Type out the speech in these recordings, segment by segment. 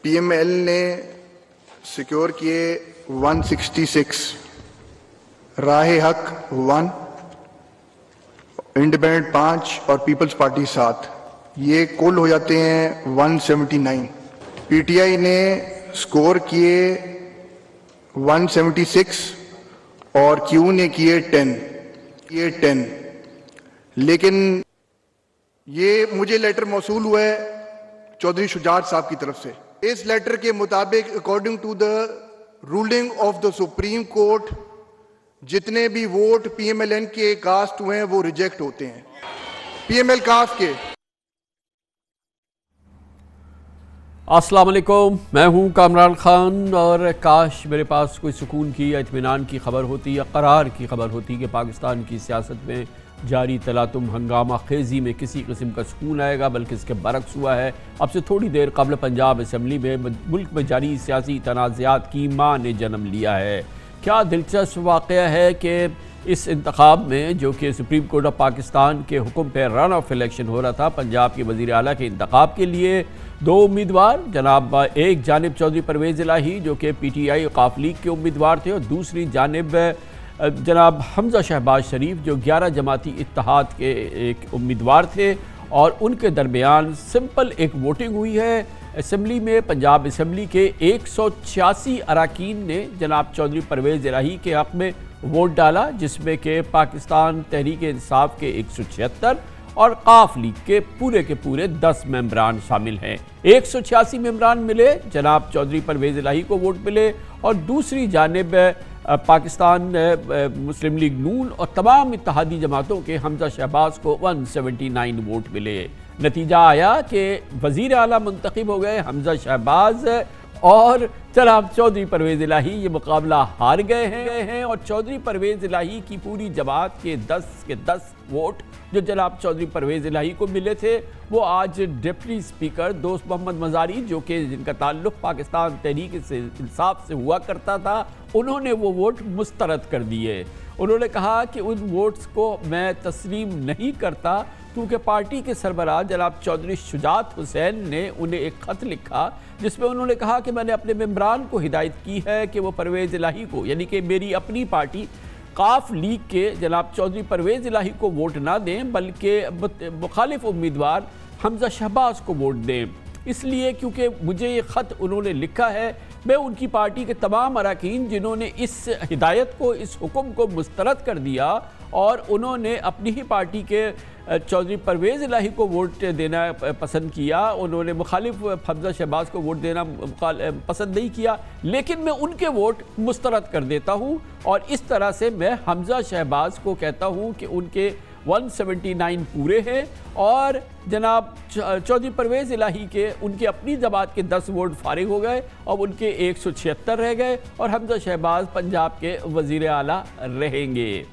پی M L نے secure کیے 166، راہ حق 1، انڈیپینڈنٹ 5 اور پیپلز پارٹی 7، یہ کل ہو جاتے ہیں 179۔ پی ٹی آئی نے سکور کیے 176 اور کیو نے کیے 10۔ لیکن یہ مجھے لیٹر موصول ہوا ہے چودھری شجاعت صاحب کی طرف سے۔ اس لیٹر کے مطابق according to the ruling of the Supreme Court جتنے بھی vote P M L N کے کاسٹ ہوئے ہیں وہ ریجیکٹ ہوتے ہیں، پی ایم ایل کاسٹ کے۔ السلام علیکم، میں ہوں کامران خان، اور کاش میرے پاس کوئی سکون کی یا اطمینان کی خبر ہوتی یا قرار کی خبر ہوتی کہ پاکستان کی سیاست میں جاری تلاطم ہنگامہ خیزی میں کسی قسم کا سکون آئے گا، بلکہ اس کے برعکس ہوا ہے۔ اب سے تھوڑی دیر قبل پنجاب اسمبلی میں ملک میں جاری سیاسی تنازعات کی ماں نے جنم لیا ہے۔ کیا دلچسپ واقعہ ہے کہ اس انتخاب میں جو کہ سپریم کورٹ آف پاکستان کے حکم پہ رن آف الیکشن ہو رہا تھا، پنجاب کے وزیر اعلیٰ کے انتخاب کے لیے 2 امیدوار، جناب ایک جانب چودھری پرویز الہی جو کہ پی ٹی آئی وقاف لیگ کے امیدوار تھے، اور دوسری جانب جناب حمزہ شہباز شریف جو 11 جماعتی اتحاد کے ایک امیدوار تھے، اور ان کے درمیان سمپل ایک ووٹنگ ہوئی ہے اسمبلی میں۔ پنجاب اسمبلی کے 186 اراکین نے جناب چودھری پرویز الہی کے حق میں ووٹ ڈالا، جس میں کہ پاکستان تحریک انصاف کے 176 اور وقاف لیگ کے پورے 10 ممبران شامل ہیں۔ 186 ممبران ملے، جناب چودھری پرویز الہی کو ووٹ ملے، اور دوسری جانب پاکستان مسلم لیگ نون اور تمام اتحادی جماعتوں کے حمزہ شہباز کو 179 ووٹ ملے۔ نتیجہ آیا کہ وزیر اعلیٰ منتخب ہو گئے حمزہ شہباز، اور جناب چودھری پرویز الہی یہ مقابلہ ہار گئے ہیں، اور چودھری پرویز الہی کی پوری جماعت کے 10 ووٹ جو جناب چودھری پرویز الہی کو ملے تھے، وہ آج ڈپٹی اسپیکر دوست محمد مزاری جو کہ جن کا تعلق پاکستان تحریک انصاف سے ہوا کرتا تھا، انہوں نے وہ ووٹ مسترد کر دیے۔ انہوں نے کہا کہ ان ووٹس کو میں تسلیم نہیں کرتا، کیونکہ پارٹی کے سربراہ جناب چودھری شجاعت حسین نے انہیں ایک خط لکھا جس میں انہوں نے کہا کہ میں نے اپنے ممبران کو ہدایت کی ہے کہ وہ پرویز الہی کو، یعنی کہ میری اپنی پارٹی وقاف لیگ کے جناب چودھری پرویز الہی کو ووٹ نہ دیں، بلکہ مخالف امیدوار حمزہ شہباز کو ووٹ دیں۔ اس لیے کیونکہ مجھے یہ خط انہوں نے لکھا ہے، میں ان کی پارٹی کے تمام اراکین جنہوں نے اس ہدایت کو، اس حکم کو مسترد کر دیا، اور انہوں نے اپنی ہی پارٹی کے چودھری پرویز الہی کو ووٹ دینا پسند کیا، انہوں نے مخالف حمزہ شہباز کو ووٹ دینا پسند نہیں کیا، لیکن میں ان کے ووٹ مسترد کر دیتا ہوں، اور اس طرح سے میں حمزہ شہباز کو کہتا ہوں کہ ان کے 179 پورے ہیں، اور جناب چودھری پرویز الہی کے ان کے اپنی جماعت کے 10 ووٹ فارغ ہو گئے، اور ان کے 176 رہ گئے، اور حمزہ شہباز پنجاب کے وزیر اعلیٰ رہیں گے۔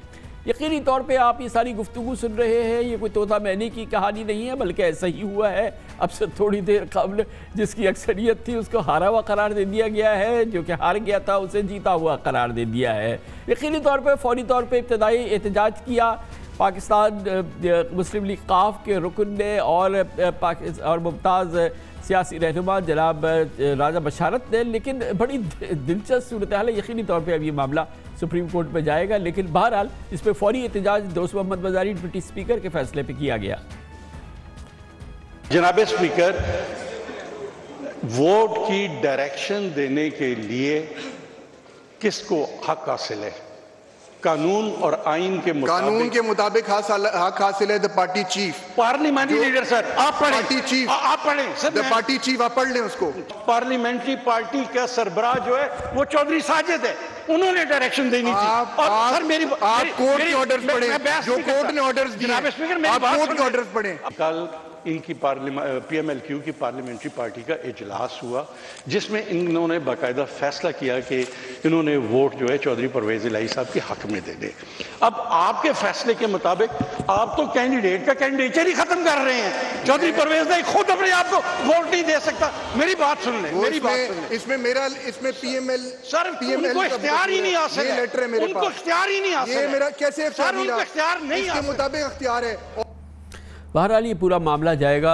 یقینی طور پہ آپ یہ ساری گفتگو سن رہے ہیں، یہ کوئی طوطا مینی کی کہانی نہیں ہے، بلکہ ایسا ہی ہوا ہے۔ اب سے تھوڑی دیر قبل جس کی اکثریت تھی اس کو ہارا ہوا قرار دے دیا گیا ہے، جو کہ ہار گیا تھا اسے جیتا ہوا قرار دے دیا ہے۔ یقینی طور پہ فوری طور پہ ابتدائی احتجاج کیا پاکستان مسلم لیگ وقاف کے رکن نے، اور ممتاز سیاسی رہنما جناب راجہ بشارت نے، لیکن بڑی دلچسپ صورتحال ہے۔ یقینی طور پہ اب یہ معاملہ سپریم کورٹ میں جائے گا، لیکن بہرحال اس پہ فوری احتجاج دوست محمد مزاری ڈپٹی اسپیکر کے فیصلے پہ کیا گیا۔ جناب اسپیکر، ووٹ کی ڈائریکشن دینے کے لیے کس کو حق حاصل ہے؟ قانون اور آئین کے مطابق حق حاصل ہے the party chief, parliamentary leader. Sir آپ پڑھیں، پارٹی چیف، آپ پڑھیں سر، دا پارٹی چیف، آپ پڑھ لیں اس کو۔ پارلیمنٹری پارٹی کا سربراہ جو ہے وہ چودھری ساجد ہے، انہوں نے ڈائریکشن دینی تھی۔ اور سر میری آپ کورٹ کے آرڈرز پڑھیں، جو کورٹ نے آرڈرز دیے، جناب اسپیکر میری آپ بات کورٹ کے آرڈرز پڑھیں۔ کل ان کی پی ایم ایل کیو کی پارلیمنٹری پارٹی کا اجلاس ہوا، جس میں انہوں نے باقاعدہ فیصلہ کیا کہ انہوں نے ووٹ جو ہے چودھری پرویز الہی صاحب کے حق میں دے دے۔ اب آپ کے فیصلے کے مطابق آپ تو کینڈیڈیٹ کا کینڈیڈیچر ہی ختم کر رہے ہیں۔ چودھری پرویز الہی خود اپنے آپ کو ووٹ نہیں دے سکتا۔ میری بات سن لیں، میری بات سن لیں۔ اس میں پی ایم ایل، سر ان کو اختیار ہی نہیں حاصل ہے، ان کو اختیار ہی نہیں حاصل ہے۔ یہ میرا کیسے سر ان کو اختیار نہیں اس کے حاصل، مطابق اختیار ہے۔ بہرحال یہ پورا معاملہ جائے گا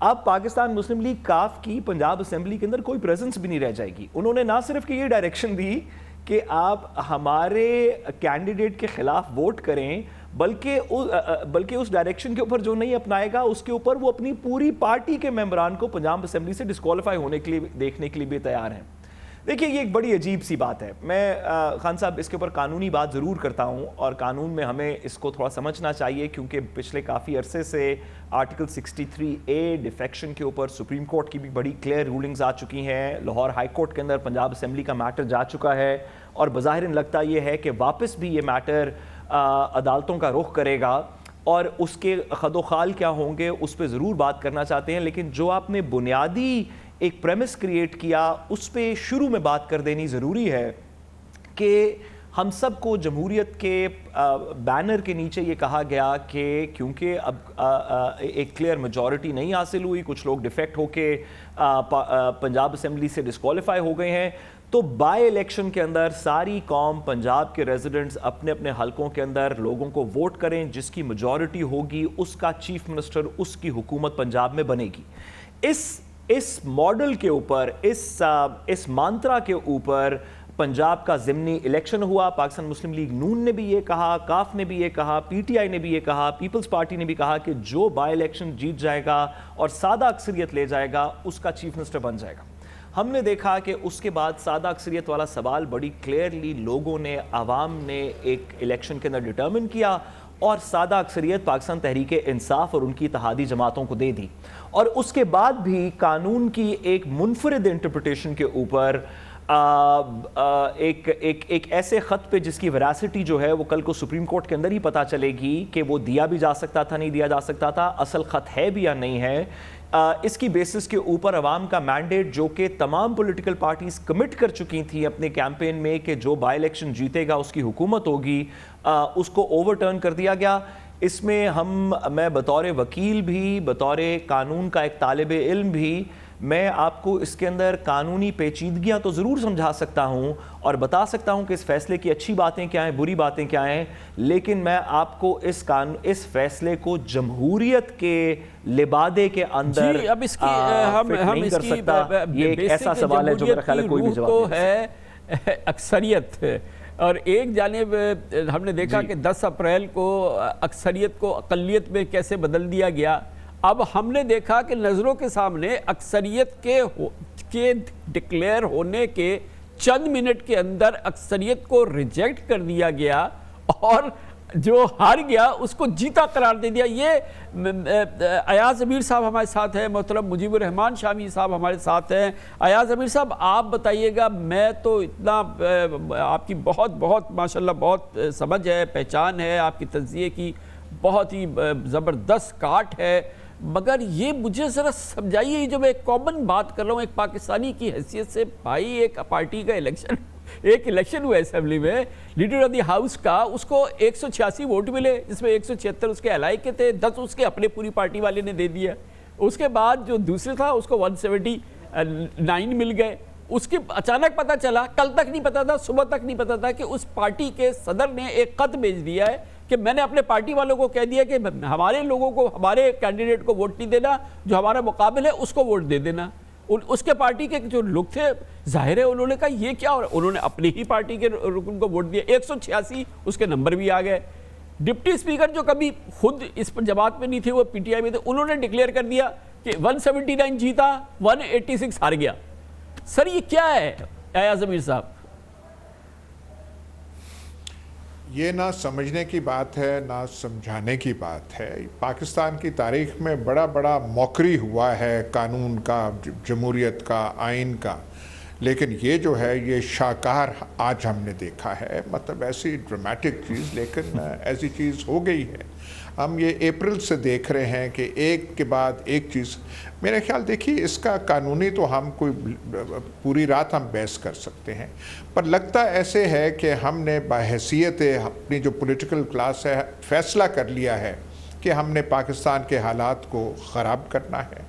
اب پاکستان مسلم لیگ کاف کی پنجاب اسمبلی کے اندر کوئی پریزنس بھی نہیں رہ جائے گی. انہوں نے نہ صرف کہ یہ ڈائریکشن دی کہ آپ ہمارے کینڈیڈیٹ کے خلاف ووٹ کریں, بلکہ اس ڈائریکشن کے اوپر جو نہیں اپنائے گا اس کے اوپر وہ اپنی پوری پارٹی کے ممبران کو پنجاب اسمبلی سے ڈسکوالیفائی ہونے کے لیے دیکھنے کے لیے بھی تیار ہیں. دیکھیے یہ ایک بڑی عجیب سی بات ہے. میں خان صاحب اس کے اوپر قانونی بات ضرور کرتا ہوں, اور قانون میں ہمیں اس کو تھوڑا سمجھنا چاہیے, کیونکہ پچھلے کافی عرصے سے آرٹیکل 63A ڈیفیکشن کے اوپر سپریم کورٹ کی بھی بڑی کلیئر رولنگز آ چکی ہیں. لاہور ہائی کورٹ کے اندر پنجاب اسمبلی کا میٹر جا چکا ہے, اور بظاہر لگتا یہ ہے کہ واپس بھی یہ میٹر عدالتوں کا رخ کرے گا, اور اس کے خد و خال کیا ہوں گے اس پہ ضرور بات کرنا چاہتے ہیں. لیکن جو آپ نے بنیادی ایک پریمس کریٹ کیا اس پہ شروع میں بات کر دینی ضروری ہے کہ ہم سب کو جمہوریت کے بینر کے نیچے یہ کہا گیا کہ کیونکہ اب ایک کلیئر میجورٹی نہیں حاصل ہوئی, کچھ لوگ ڈیفیکٹ ہو کے پنجاب اسمبلی سے ڈسکوالیفائی ہو گئے ہیں, تو بائی الیکشن کے اندر ساری قوم پنجاب کے ریزیڈنٹس اپنے اپنے حلقوں کے اندر لوگوں کو ووٹ کریں, جس کی میجورٹی ہوگی اس کا چیف منسٹر, اس کی حکومت پنجاب میں بنے گی. اس ماڈل کے اوپر, اس مانترا کے اوپر پنجاب کا ضمنی الیکشن ہوا. پاکستان مسلم لیگ نون نے بھی یہ کہا, کاف نے بھی یہ کہا, پی ٹی آئی نے بھی یہ کہا, پیپلز پارٹی نے بھی کہا کہ جو بائی الیکشن جیت جائے گا اور سادہ اکثریت لے جائے گا اس کا چیف منسٹر بن جائے گا. ہم نے دیکھا کہ اس کے بعد سادہ اکثریت والا سوال بڑی کلیئرلی لوگوں نے, عوام نے ایک الیکشن کے اندر ڈٹرمن کیا, اور سادہ اکثریت پاکستان تحریک انصاف اور ان کی اتحادی جماعتوں کو دے دی. اور اس کے بعد بھی قانون کی ایک منفرد انٹرپریٹیشن کے اوپر ایک ایسے خط پہ جس کی ویراسٹی جو ہے وہ کل کو سپریم کورٹ کے اندر ہی پتہ چلے گی کہ وہ دیا بھی جا سکتا تھا, نہیں دیا جا سکتا تھا, اصل خط ہے بھی یا نہیں ہے. اس کی بیسس کے اوپر عوام کا مینڈیٹ جو کہ تمام پولیٹیکل پارٹیز کمٹ کر چکی تھیں اپنے کیمپین میں کہ جو بائی الیکشن جیتے گا اس کی حکومت ہوگی, اس کو اوور ٹرن کر دیا گیا. اس میں میں بطور وکیل بھی, بطور قانون کا ایک طالب علم بھی, میں آپ کو اس کے اندر قانونی پیچیدگیاں تو ضرور سمجھا سکتا ہوں اور بتا سکتا ہوں کہ اس فیصلے کی اچھی باتیں کیا ہیں, بری باتیں کیا ہیں, لیکن میں آپ کو اس فیصلے کو جمہوریت کے لبادے کے اندر اب اس کی ہم نہیں کر سکتا. یہ ایک ایسا سوال ہے جو میرا خیال ہے کوئی بھی جواب نہیں ہے. اکثریت, اور ایک جانب ہم نے دیکھا کہ 10 اپریل کو اکثریت کو اقلیت میں کیسے بدل دیا گیا. اب ہم نے دیکھا کہ نظروں کے سامنے اکثریت کے ڈکلیئر ہونے کے چند منٹ کے اندر اکثریت کو ریجیکٹ کر دیا گیا, اور جو ہار گیا اس کو جیتا قرار دے دیا. یہ ایاز امیر صاحب ہمارے ساتھ ہیں, محترم مجیب الرحمان شامی صاحب ہمارے ساتھ ہیں. ایاز امیر صاحب آپ بتائیے گا, میں تو اتنا آپ کی بہت ماشاءاللہ بہت سمجھ ہے, پہچان ہے, آپ کی تجزیے کی بہت ہی زبردست کاٹ ہے, مگر یہ مجھے ذرا سمجھائیے, جو میں ایک کامن بات کر رہا ہوں ایک پاکستانی کی حیثیت سے. بھائی ایک پارٹی کا ایک الیکشن ہوا اسمبلی میں, لیڈر آف دی ہاؤس کا, اس کو 186 ووٹ ملے, جس میں 176 اس کے الائی کے تھے, 10 اس کے اپنے پوری پارٹی والے نے دے دیا. اس کے بعد جو دوسرے تھا اس کو 179 مل گئے. اس کی اچانک پتہ چلا, کل تک نہیں پتا تھا, صبح تک نہیں پتا تھا, کہ اس پارٹی کے صدر نے ایک خط بھیج دیا ہے کہ میں نے اپنے پارٹی والوں کو کہہ دیا کہ ہمارے لوگوں کو, ہمارے کینڈیڈیٹ کو ووٹ نہیں دینا, جو ہمارا مقابل ہے اس کو ووٹ دے دینا. اس کے پارٹی کے جو لوگ تھے ظاہر ہے انہوں نے کہا یہ کیا, اور انہوں نے اپنی ہی پارٹی کے رکن کو ووٹ دیا. 186 اس کے نمبر بھی آ گئے. ڈپٹی اسپیکر جو کبھی خود اس پر جماعت میں نہیں تھے, وہ پی ٹی آئی میں تھے, انہوں نے ڈکلیئر کر دیا کہ 179 جیتا, 186 ہار گیا. سر یہ کیا ہے ایاز امیر صاحب؟ یہ نہ سمجھنے کی بات ہے نہ سمجھانے کی بات ہے. پاکستان کی تاریخ میں بڑا موکری ہوا ہے قانون کا, جمہوریت کا, آئین کا, لیکن یہ جو ہے یہ شاہکار آج ہم نے دیکھا ہے. مطلب ایسی ڈرامیٹک چیز, لیکن ایسی چیز ہو گئی ہے. ہم یہ اپریل سے دیکھ رہے ہیں کہ ایک کے بعد ایک چیز. میرے خیال دیکھیے اس کا قانونی تو ہم کوئی پوری رات ہم بحث کر سکتے ہیں, پر لگتا ایسے ہے کہ ہم نے بحیثیت اپنی جو پولیٹیکل کلاس ہے فیصلہ کر لیا ہے کہ ہم نے پاکستان کے حالات کو خراب کرنا ہے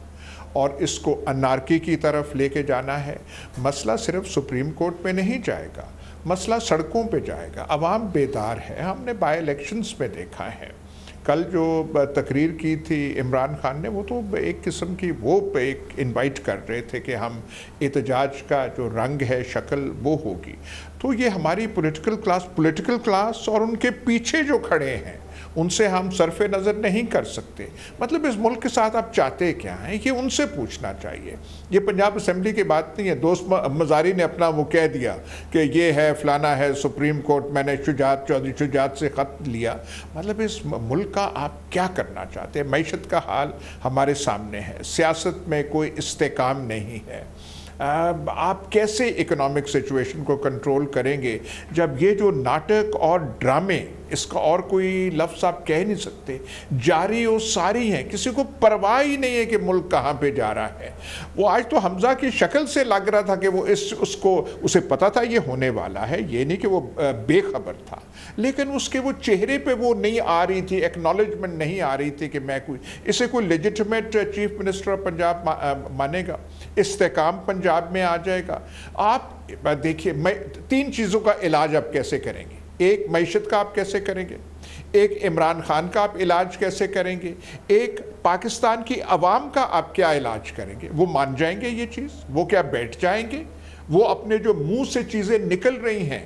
اور اس کو انارکی کی طرف لے کے جانا ہے. مسئلہ صرف سپریم کورٹ میں نہیں جائے گا, مسئلہ سڑکوں پہ جائے گا. عوام بیدار ہے. ہم نے بائی الیکشنز میں دیکھا ہے کل جو تقریر کی تھی عمران خان نے وہ تو ایک قسم کی وہ ایک انوائٹ کر رہے تھے کہ ہم احتجاج کا جو رنگ ہے شکل وہ ہوگی. تو یہ ہماری پولیٹیکل کلاس اور ان کے پیچھے جو کھڑے ہیں ان سے ہم صرف نظر نہیں کر سکتے. مطلب اس ملک کے ساتھ آپ چاہتے کیا ہیں یہ ان سے پوچھنا چاہیے. یہ پنجاب اسمبلی کی بات نہیں ہے. دوست مزاری نے اپنا وہ کہہ دیا کہ یہ ہے فلانا ہے سپریم کورٹ میں نے چودھری شجاعت سے خط لیا. مطلب اس ملک کا آپ کیا کرنا چاہتے ہیں؟ معیشت کا حال ہمارے سامنے ہے, سیاست میں کوئی استحکام نہیں ہے. آپ کیسے اکنامک سچویشن کو کنٹرول کریں گے جب یہ جو ناٹک اور ڈرامے, اس کا اور کوئی لفظ آپ کہہ نہیں سکتے, جاری و ساری ہیں. کسی کو پرواہ ہی نہیں ہے کہ ملک کہاں پہ جا رہا ہے. وہ آج تو حمزہ کی شکل سے لگ رہا تھا کہ وہ اسے پتا تھا یہ ہونے والا ہے, یہ نہیں کہ وہ بے خبر تھا, لیکن اس کے وہ چہرے پہ وہ نہیں آ رہی تھی, ایکنالجمنٹ نہیں آ رہی تھی کہ میں اسے کوئی legitimate chief minister of Punjab مانے گا, استحکام پنجاب میں آ جائے گا. آپ دیکھیے 3 چیزوں کا علاج آپ کیسے کریں گے. ایک معیشت کا آپ کیسے کریں گے, ایک عمران خان کا آپ علاج کیسے کریں گے, ایک پاکستان کی عوام کا آپ کیا علاج کریں گے. وہ مان جائیں گے یہ چیز؟ وہ کیا بیٹھ جائیں گے؟ وہ اپنے جو منہ سے چیزیں نکل رہی ہیں,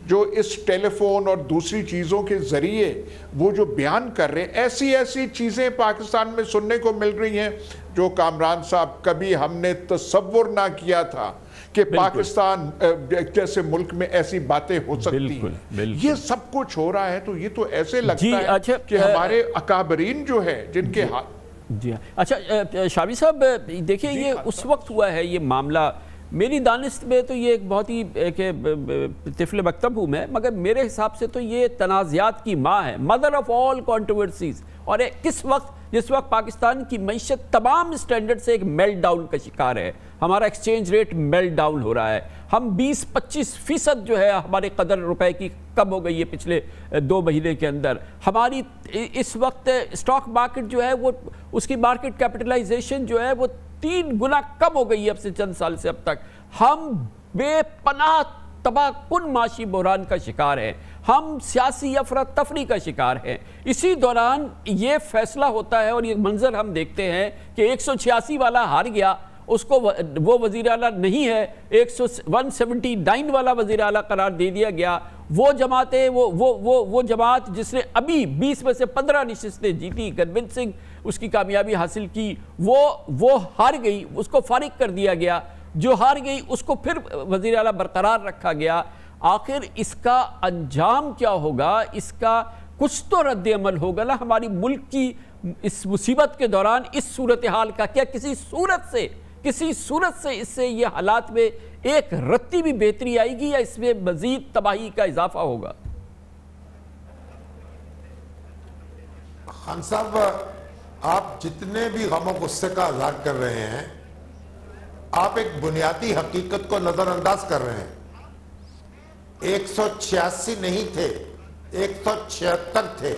جو اس ٹیلی فون اور دوسری چیزوں کے ذریعے وہ جو بیان کر رہے ہیں, ایسی چیزیں پاکستان میں سننے کو مل رہی ہیں جو کامران صاحب کبھی ہم نے تصور نہ کیا تھا کہ پاکستان جیسے ملک میں ایسی باتیں ہو سکتی ہیں. یہ سب کچھ ہو رہا ہے تو یہ تو ایسے لگتا ہے کہ ہمارے اکابرین جو ہے جن کے ہاتھ. جی اچھا شامی صاحب دیکھیں یہ اس وقت ہوا ہے یہ معاملہ, میری دانست میں تو یہ ایک بہت ہی طفل مکتب ہوں میں, مگر میرے حساب سے تو یہ تنازعات کی ماں ہے, مدر آف آل کنٹروورسیز. اور کس وقت, جس وقت پاکستان کی معیشت تمام سٹینڈرڈ سے ایک میلٹ ڈاؤن کا شکار ہے, ہمارا ایکسچینج ریٹ میلٹ ڈاؤن ہو رہا ہے, ہم 20-25% جو ہے ہمارے قدر روپے کی کم ہو گئی ہے پچھلے 2 مہینے کے اندر. ہماری اس وقت اسٹاک مارکیٹ جو ہے وہ اس کی مارکیٹ کیپٹلائزیشن جو ہے وہ 3 گنا کم ہو گئی ہے اب سے چند سال سے اب تک. ہم بے پناہ تباہ کن معاشی بحران کا شکار ہیں, ہم سیاسی افراتفری کا شکار ہیں. اسی دوران یہ فیصلہ ہوتا ہے اور یہ منظر ہم دیکھتے ہیں کہ 186 والا ہار گیا, اس کو وہ وزیر اعلیٰ نہیں ہے, 179 والا وزیر اعلیٰ قرار دے دیا گیا. وہ جماعتیں وہ جماعت جس نے ابھی 20 میں سے 15 نشستیں جیتی, کنونسنگ اس کی کامیابی حاصل کی, وہ ہار گئی, اس کو فارغ کر دیا گیا. جو ہار گئی اس کو پھر وزیر اعلیٰ برقرار رکھا گیا. آخر اس کا انجام کیا ہوگا, اس کا کچھ تو رد عمل ہوگا نا ہماری ملک کی اس مصیبت کے دوران. اس صورتحال کا کیا کسی صورت سے اس سے یہ حالات میں ایک رتی بھی بہتری آئے گی یا اس میں مزید تباہی کا اضافہ ہوگا؟ خان صاحب آپ جتنے بھی غم و غصے کا اظہار کر رہے ہیں آپ ایک بنیادی حقیقت کو نظر انداز کر رہے ہیں. 186 نہیں تھے, 176 تھے,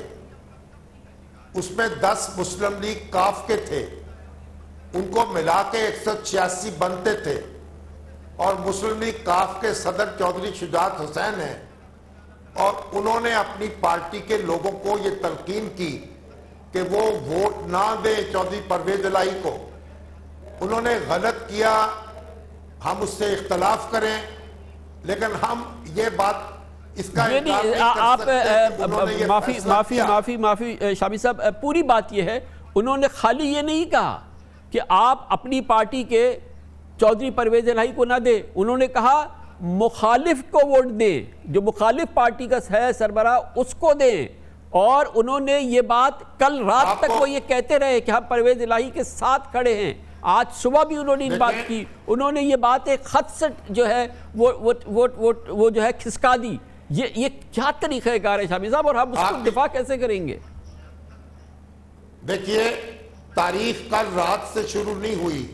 اس میں 10 مسلم لیگ کاف کے تھے, ان کو ملا کے 186 بنتے تھے. اور مسلم لیگ کاف کے صدر چودھری شجاعت حسین ہیں اور انہوں نے اپنی پارٹی کے لوگوں کو یہ تلقین کی کہ وہ ووٹ نہ دیں چودھری پرویز الہی کو. انہوں نے غلط کیا, ہم اس سے اختلاف کریں, لیکن ہم یہ بات اس کا آپ معافی شامی صاحب, پوری بات یہ ہے انہوں نے خالی یہ نہیں کہا کہ آپ اپنی پارٹی کے چودھری پرویز الہی کو نہ دیں, انہوں نے کہا مخالف کو ووٹ دیں, جو مخالف پارٹی کا ہے سربراہ اس کو دیں. اور انہوں نے یہ بات کل رات تک وہ یہ کہتے رہے کہ ہم پرویز الہی کے ساتھ کھڑے ہیں. آج صبح بھی انہوں نے ان بات کی, انہوں نے یہ بات ایک خط سے جو ہے وہ جو ہے کھسکا دی. یہ کیا طریقہ کار ہے شامی صاحب, اور ہم اس کو دفاع کیسے کریں گے؟ دیکھیے تاریخ کل رات سے شروع نہیں ہوئی.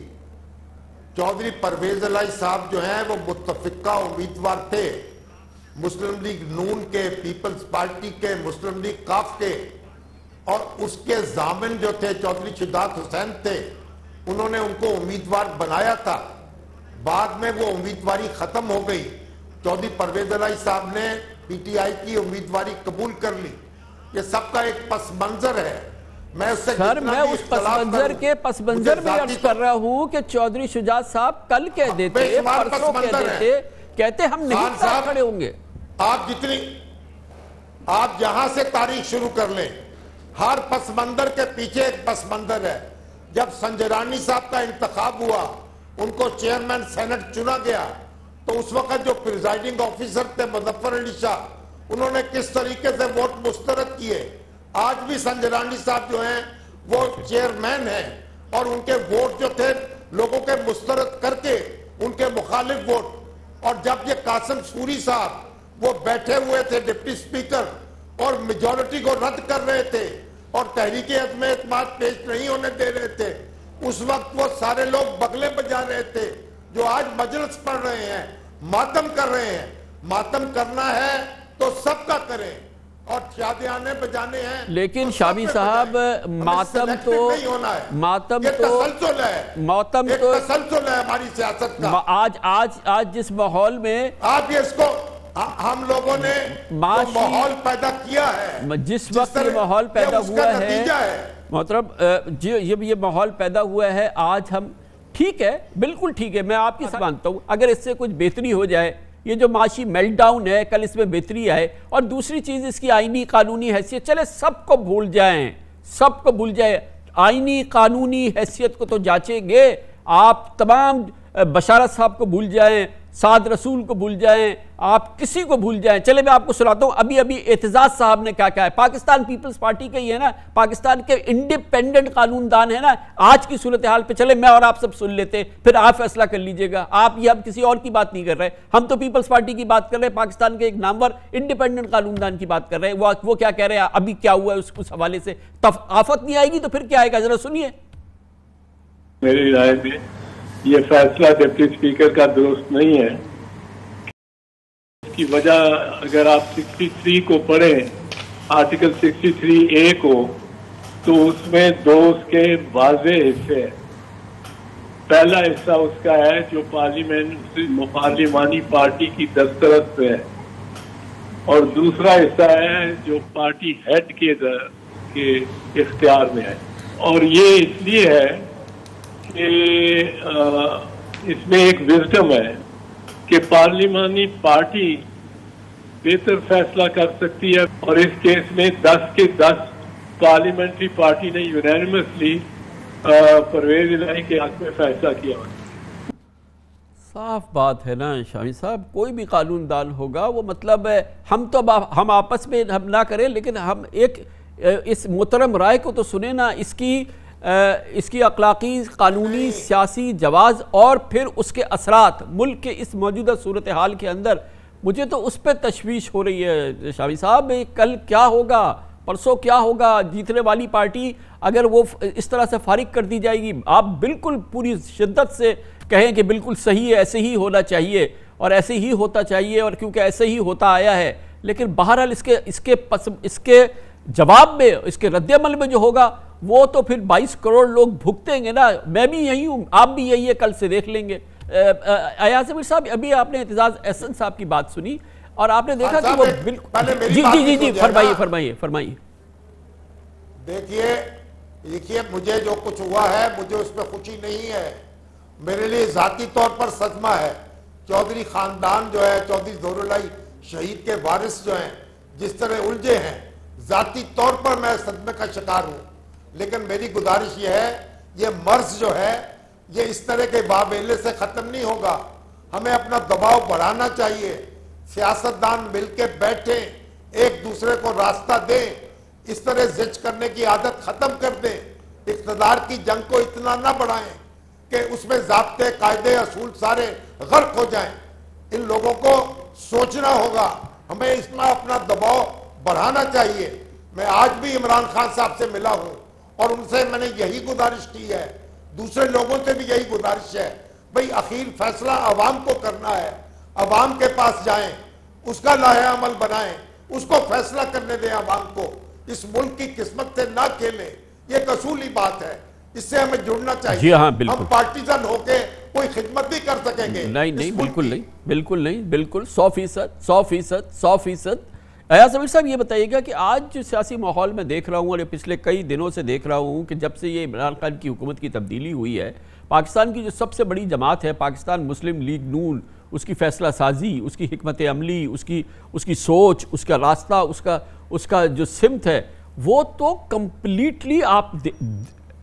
چودھری پرویز الہی صاحب جو ہیں وہ متفقہ امیدوار تھے, مسلم لیگ نون کے, پیپلز پارٹی کے, مسلم لیگ کاف کے, اور اس کے ضامن جو تھے چودھری شجاعت حسین تھے, انہوں نے ان کو امیدوار بنایا تھا. بعد میں وہ امیدواری ختم ہو گئی, چودھری پرویز الہی صاحب نے پی ٹی آئی کی امیدواری قبول کر لی. یہ سب کا ایک پس منظر ہے. میں اس سے سر میں اس پس منظر کے پس منظر میں عرض کر رہا ہوں کہ چودھری شجاعت صاحب کل کہہ دیتے پرسوں کہہ دیتے کہتے ہم نہیں کھڑے ہوں گے. آپ یہاں سے تاریخ شروع کر لیں. ہر پس منظر کے پیچھے ایک پس منظر ہے. جب سنجے رانی صاحب کا انتخاب ہوا, ان کو چیئرمین سینٹ چنا گیا, تو اس وقت جو پریزائڈنگ آفیسر تھے مظفر علی شاہ, انہوں نے کس طریقے سے ووٹ مسترد کیے. آج بھی سنجے رانی صاحب جو ہیں وہ چیئرمین ہیں, اور ان کے ووٹ جو تھے لوگوں کے مسترد کر کے ان کے مخالف ووٹ. اور جب یہ قاسم سوری صاحب وہ بیٹھے ہوئے تھے ڈپٹی سپیکر اور میجورٹی کو رد کر رہے تھے اور تحریک عدم اعتماد پیش نہیں ہونے دے رہے تھے, اس وقت وہ سارے لوگ بغلے بجا رہے تھے. جو آج مجلس پڑھ رہے ہیں, ماتم کر رہے ہیں. ماتم کرنا ہے تو سب کا کریں, اور شادیانے بجانے ہیں. لیکن شامی صاحب ماتم تو تسلسل ہے ہماری سیاست کا. آج جس ماحول میں آپ یہ اس کو ہم لوگوں نے ماحول پیدا کیا ہے, جس وقت یہ ماحول پیدا ہوا ہے محترم, یہ ماحول پیدا ہوا ہے آج ہم ٹھیک ہے, بالکل ٹھیک ہے, میں آپ کی مانتا ہوں اگر اس سے کچھ بہتری ہو جائے, یہ جو معاشی میلٹ ڈاؤن ہے کل اس میں بہتری آئے, اور دوسری چیز اس کی آئینی قانونی حیثیت, چلے سب کو بھول جائیں, آئینی قانونی حیثیت کو تو جانچیں گے. آپ تمام بشارت صاحب کو بھول جائیں, سعد رسول کو بھول جائیں, آپ کسی کو بھول جائیں. چلے میں آپ کو سناتا ہوں ابھی اعتزاز صاحب نے کیا کہا ہے. پاکستان پیپلز پارٹی کا ہی ہے نا, پاکستان کے انڈیپینڈنٹ قانون دان ہے نا. آج کی صورتحال پہ چلے میں اور آپ سب سن لیتے, پھر آپ فیصلہ کر لیجئے گا. آپ یہ ہم کسی اور کی بات نہیں کر رہے, ہم تو پیپلز پارٹی کی بات کر رہے ہیں, پاکستان کے ایک نامور انڈیپینڈنٹ قانون دان کی بات کر رہے ہیں. وہ کیا کہہ رہے ہیں, ابھی کیا ہوا ہے اس حوالے سے. آفت نہیں آئے گی تو پھر کیا آئے گا, ذرا سنیے. میری رائے میں یہ فیصلہ ڈپٹی اسپیکر کا درست نہیں ہے. کی وجہ اگر آپ 63 کو پڑھیں, آرٹیکل 63A کو, تو اس میں دو اس کے واضح حصے ہیں. پہلا حصہ اس کا ہے جو پارلیمانی پارٹی کی دستخط پہ ہے, اور دوسرا حصہ ہے جو پارٹی ہیڈ کے اختیار میں ہے. اور یہ اس لیے ہے کہ اس میں ایک وزڈم ہے کہ پارلیمانی پارٹی بہتر فیصلہ کر سکتی ہے, اور اس کیس میں 10 کے 10 پارلیمنٹری پارٹی نے یونینیمسلی پرویز الہی کے حق میں فیصلہ کیا. صاف بات ہے نا شامی صاحب, کوئی بھی قانون دان ہوگا وہ مطلب ہم آپس میں ہم نہ کریں, لیکن ہم ایک اس محترم رائے کو تو سنیں نا, اس کی اخلاقی, قانونی, سیاسی جواز, اور پھر اس کے اثرات ملک کے اس موجودہ صورتحال کے اندر. مجھے تو اس پہ تشویش ہو رہی ہے شامی صاحب, کل کیا ہوگا, پرسوں کیا ہوگا. جیتنے والی پارٹی اگر وہ اس طرح سے فارغ کر دی جائے گی, آپ بالکل پوری شدت سے کہیں کہ بالکل صحیح ہے, ایسے ہی ہونا چاہیے اور ایسے ہی ہوتا چاہیے, اور کیونکہ ایسے ہی ہوتا آیا ہے. لیکن بہرحال اس کے جواب میں, اس کے رد عمل میں جو ہوگا وہ تو پھر 22 کروڑ لوگ بھگتیں گے نا. میں بھی یہی ہوں, آپ بھی یہی ہے, کل سے دیکھ لیں گے. ایاز امیر صاحب, ابھی آپ نے اعتزاز احسن صاحب کی بات سنی اور آپ نے دیکھا کہ وہ بالکل جی فرمائیے. دیکھیے مجھے جو کچھ ہوا ہے مجھے اس پہ خوشی نہیں ہے, میرے لیے ذاتی طور پر صدمہ ہے. چودھری خاندان جو ہے, چودھری ظہور الہی شہید کے وارث جو ہیں جس طرح الجھے ہیں, ذاتی طور پر میں صدمے کا شکار ہوں. لیکن میری گزارش یہ ہے, یہ مرض جو ہے یہ اس طرح کے بابیلے سے ختم نہیں ہوگا. ہمیں اپنا دباؤ بڑھانا چاہیے, سیاستدان مل کے بیٹھیں, ایک دوسرے کو راستہ دیں, اس طرح زج کرنے کی عادت ختم کر دیں. اقتدار کی جنگ کو اتنا نہ بڑھائیں کہ اس میں ضابطے, قاعدے, اصول سارے غرق ہو جائیں. ان لوگوں کو سوچنا ہوگا, ہمیں اس میں اپنا دباؤ بڑھانا چاہیے. میں آج بھی عمران خان صاحب سے ملا ہوں اور ان سے میں نے یہی گزارش کی ہے, دوسرے لوگوں سے بھی یہی گزارش ہے, بھئی اخیر فیصلہ عوام کو کرنا ہے, عوام کے پاس جائیں, اس کا لائحہ عمل بنائیں, اس کو فیصلہ کرنے دیں عوام کو. اس ملک کی قسمت سے نہ کھیلیں, یہ ایک اصولی بات ہے, اس سے ہمیں جڑنا چاہیے. جی ہاں, بالکل. ہم پارٹیزن ہو کے کوئی خدمت نہیں کر سکیں گے. نہیں, بالکل نہیں, بالکل 100%. ایاز ضمیر صاحب یہ بتائیے گا کہ آج جو سیاسی ماحول میں دیکھ رہا ہوں اور پچھلے کئی دنوں سے دیکھ رہا ہوں کہ جب سے یہ عمران خان کی حکومت کی تبدیلی ہوئی ہے، پاکستان کی جو سب سے بڑی جماعت ہے پاکستان مسلم لیگ نون، اس کی فیصلہ سازی، اس کی حکمت عملی، اس کی سوچ، اس کا راستہ، اس کا جو سمت ہے، وہ تو کمپلیٹلی آپ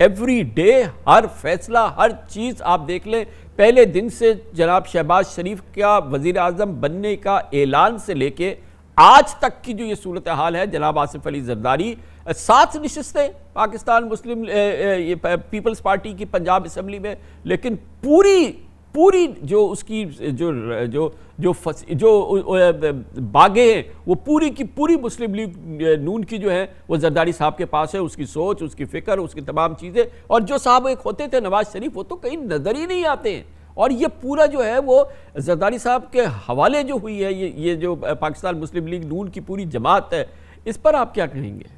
ایوری ڈے ہر فیصلہ ہر چیز آپ دیکھ لیں، پہلے دن سے جناب شہباز شریف کا وزیر اعظم بننے کا اعلان سے لے کے آج تک کی جو یہ صورتحال ہے، جناب آصف علی زرداری 7 نشستیں پاکستان مسلم پیپلز پارٹی کی پنجاب اسمبلی میں، لیکن پوری جو اس کی جو باغیں ہیں وہ پوری کی پوری مسلم لیگ نون کی جو ہے وہ زرداری صاحب کے پاس ہے، اس کی سوچ، اس کی فکر، اس کی تمام چیزیں، اور جو صاحب ایک ہوتے تھے نواز شریف وہ تو کہیں نظر ہی نہیں آتے ہیں، اور یہ پورا جو ہے وہ زرداری صاحب کے حوالے جو ہوئی ہے یہ جو پاکستان مسلم لیگ نون کی پوری جماعت ہے، اس پر آپ کیا کہیں گے؟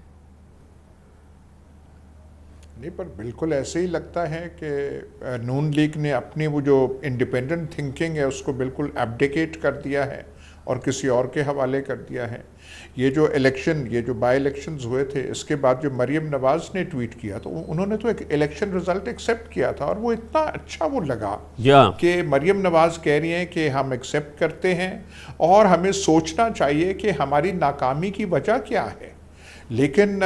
نہیں، پر بالکل ایسے ہی لگتا ہے کہ نون لیگ نے اپنی وہ جو انڈیپینڈنٹ تھنکنگ ہے اس کو بالکل ایبڈیکیٹ کر دیا ہے اور کسی اور کے حوالے کر دیا ہے۔ یہ جو بائی الیکشنز ہوئے تھے، اس کے بعد جو مریم نواز نے ٹویٹ کیا تو انہوں نے تو ایک الیکشن رزلٹ ایکسیپٹ کیا تھا، اور وہ اتنا اچھا وہ لگا کہ مریم نواز کہہ رہی ہیں کہ ہم ایکسیپٹ کرتے ہیں اور ہمیں سوچنا چاہیے کہ ہماری ناکامی کی وجہ کیا ہے۔ لیکن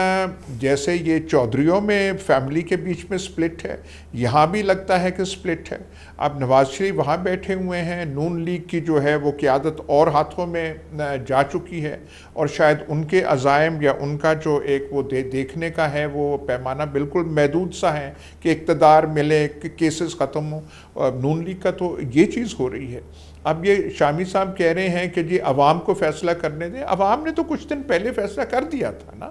جیسے یہ چودھریوں میں فیملی کے بیچ میں سپلٹ ہے، یہاں بھی لگتا ہے کہ سپلٹ ہے۔ اب نواز شریف وہاں بیٹھے ہوئے ہیں، نون لیگ کی جو ہے وہ قیادت اور ہاتھوں میں جا چکی ہے، اور شاید ان کے عزائم یا ان کا جو ایک وہ دیکھنے کا ہے وہ پیمانہ بالکل محدود سا ہے کہ اقتدار ملے، کیسز ختم ہو۔ نون لیگ کا تو یہ چیز ہو رہی ہے۔ اب یہ شامی صاحب کہہ رہے ہیں کہ جی عوام کو فیصلہ کرنے دیں، عوام نے تو کچھ دن پہلے فیصلہ کر دیا تھا نا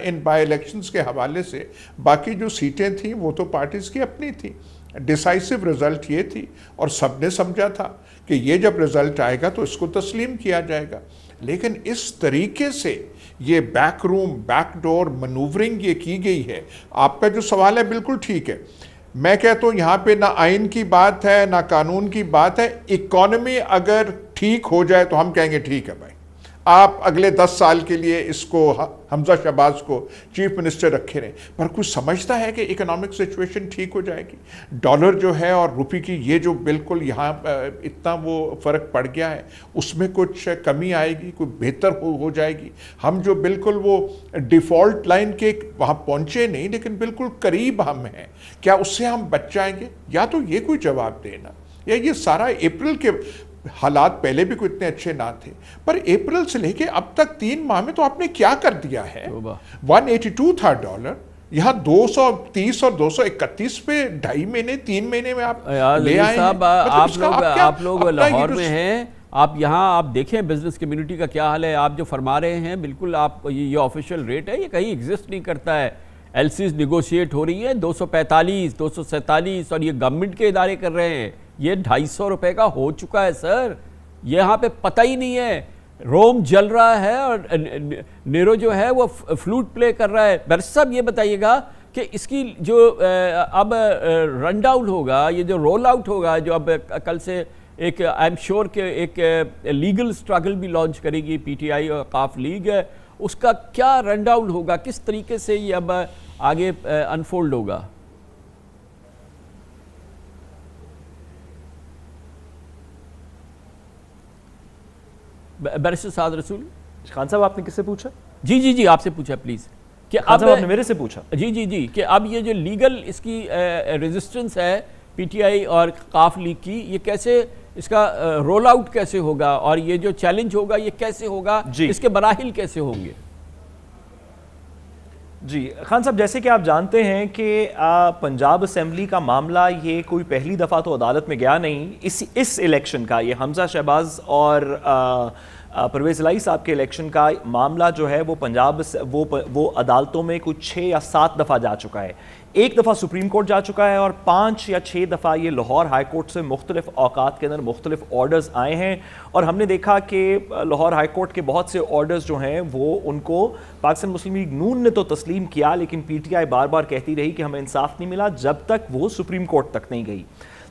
ان بائی الیکشنز کے حوالے سے۔ باقی جو سیٹیں تھیں وہ تو پارٹیز کی اپنی تھیں، ڈیسائسو رزلٹ یہ تھی، اور سب نے سمجھا تھا کہ یہ جب رزلٹ آئے گا تو اس کو تسلیم کیا جائے گا۔ لیکن اس طریقے سے یہ بیک روم، بیک ڈور منوورنگ یہ کی گئی ہے۔ آپ کا جو سوال ہے بالکل ٹھیک ہے، میں کہتا ہوں یہاں پہ نہ آئین کی بات ہے نہ قانون کی بات ہے، اکانومی اگر ٹھیک ہو جائے تو ہم کہیں گے ٹھیک ہے بھائی، آپ اگلے 10 سال کے لیے اس کو حمزہ شہباز کو چیف منسٹر رکھے رہے، پر کچھ سمجھتا ہے کہ اکنامک سچویشن ٹھیک ہو جائے گی؟ ڈالر جو ہے اور روپے کی یہ جو بالکل یہاں اتنا وہ فرق پڑ گیا ہے، اس میں کچھ کمی آئے گی، کوئی بہتر ہو جائے گی؟ ہم جو بالکل وہ ڈیفالٹ لائن کے وہاں پہنچے نہیں لیکن بالکل قریب ہم ہیں، کیا اس سے ہم بچ جائیں گے؟ یا تو یہ کوئی جواب دینا، یا یہ سارا اپریل کے حالات پہلے بھی کوئی اتنے اچھے نہ تھے، پر اپریل سے لے کے اب تک 3 ماہ میں تو آپ نے کیا کر دیا ہے؟ 182 تھا ڈالر، یہاں 230 اور 231 پہ 2.5 مہینے 3 مہینے میں آپ لے آئے ہیں۔ آپ لوگ لاہور میں ہیں، آپ یہاں آپ دیکھیں بزنس کمیونٹی کا کیا حال ہے، آپ جو فرما رہے ہیں بالکل آپ یہ آفیشیل ریٹ ہے، یہ کہیں ایگزسٹ نہیں کرتا ہے۔ ایل سیز نیگوشیٹ ہو رہی ہیں 245 247، اور یہ گورنمنٹ کے ادارے کر رہے ہیں، یہ 250 روپے کا ہو چکا ہے سر، یہاں پہ پتہ ہی نہیں ہے، روم جل رہا ہے اور نیرو جو ہے وہ فلوٹ پلے کر رہا ہے۔ برس صاحب یہ بتائیے گا کہ اس کی جو اب رن ڈاؤن ہوگا، یہ جو رول آؤٹ ہوگا، جو اب کل سے ایک آئی ایم شیور کہ ایک لیگل سٹرگل بھی لانچ کرے گی پی ٹی آئی اور قاف لیگ، اس کا کیا رن ڈاؤن ہوگا، کس طریقے سے یہ اب آگے انفولڈ ہوگا؟ بیرسٹر سعد رسول۔ خان صاحب آپ نے کس سے پوچھا؟ جی آپ سے پوچھا پلیز، کہ اب آپ نے میرے سے پوچھا؟ جی کہ اب یہ جو لیگل اس کی ریزسٹنس ہے پی ٹی آئی اور قاف لیگ کی، یہ کیسے اس کا رول آؤٹ کیسے ہوگا، اور یہ جو چیلنج ہوگا یہ کیسے ہوگا، اس کے مراحل کیسے ہوں گے؟ جی خان صاحب، جیسے کہ آپ جانتے ہیں کہ پنجاب اسمبلی کا معاملہ یہ کوئی پہلی دفعہ تو عدالت میں گیا نہیں، اس الیکشن کا، یہ حمزہ شہباز اور پرویز الہی صاحب کے الیکشن کا معاملہ جو ہے وہ پنجاب وہ عدالتوں میں کچھ 6 یا 7 دفعہ جا چکا ہے۔ ایک دفعہ سپریم کورٹ جا چکا ہے، اور 5 یا 6 دفعہ یہ لاہور ہائی کورٹ سے مختلف اوقات کے اندر مختلف آرڈرز آئے ہیں، اور ہم نے دیکھا کہ لاہور ہائی کورٹ کے بہت سے آرڈرز جو ہیں وہ ان کو پاکستان مسلم لیگ نون نے تو تسلیم کیا، لیکن پی ٹی آئی بار بار کہتی رہی کہ ہمیں انصاف نہیں ملا جب تک وہ سپریم کورٹ تک نہیں گئی۔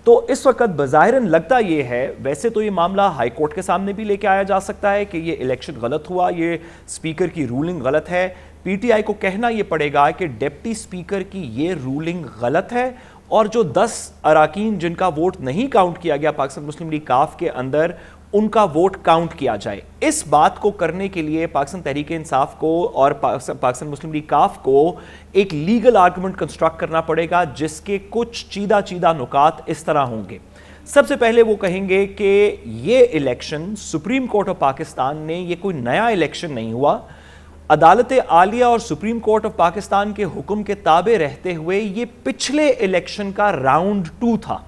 تو اس وقت بظاہراً لگتا یہ ہے، ویسے تو یہ معاملہ ہائی کورٹ کے سامنے بھی لے کے آیا جا سکتا ہے کہ یہ الیکشن غلط ہوا، یہ اسپیکر کی رولنگ غلط ہے، پی ٹی آئی کو کہنا یہ پڑے گا کہ ڈپٹی اسپیکر کی یہ رولنگ غلط ہے، اور جو 10 اراکین جن کا ووٹ نہیں کاؤنٹ کیا گیا پاکستان مسلم لیگ کاف کے اندر، ان کا ووٹ کاؤنٹ کیا جائے۔ اس بات کو کرنے کے لیے پاکستان تحریک انصاف کو اور پاکستان مسلم لیگ کاف کو ایک لیگل آرگومنٹ کنسٹرکٹ کرنا پڑے گا، جس کے کچھ چیدہ نکات اس طرح ہوں گے۔ سب سے پہلے وہ کہیں گے کہ یہ election supreme court of Pakistan نے، یہ کوئی نیا الیکشن نہیں ہوا، عدالت عالیہ اور سپریم کورٹ آف پاکستان کے حکم کے تابع رہتے ہوئے یہ پچھلے الیکشن کا راؤنڈ 2 تھا،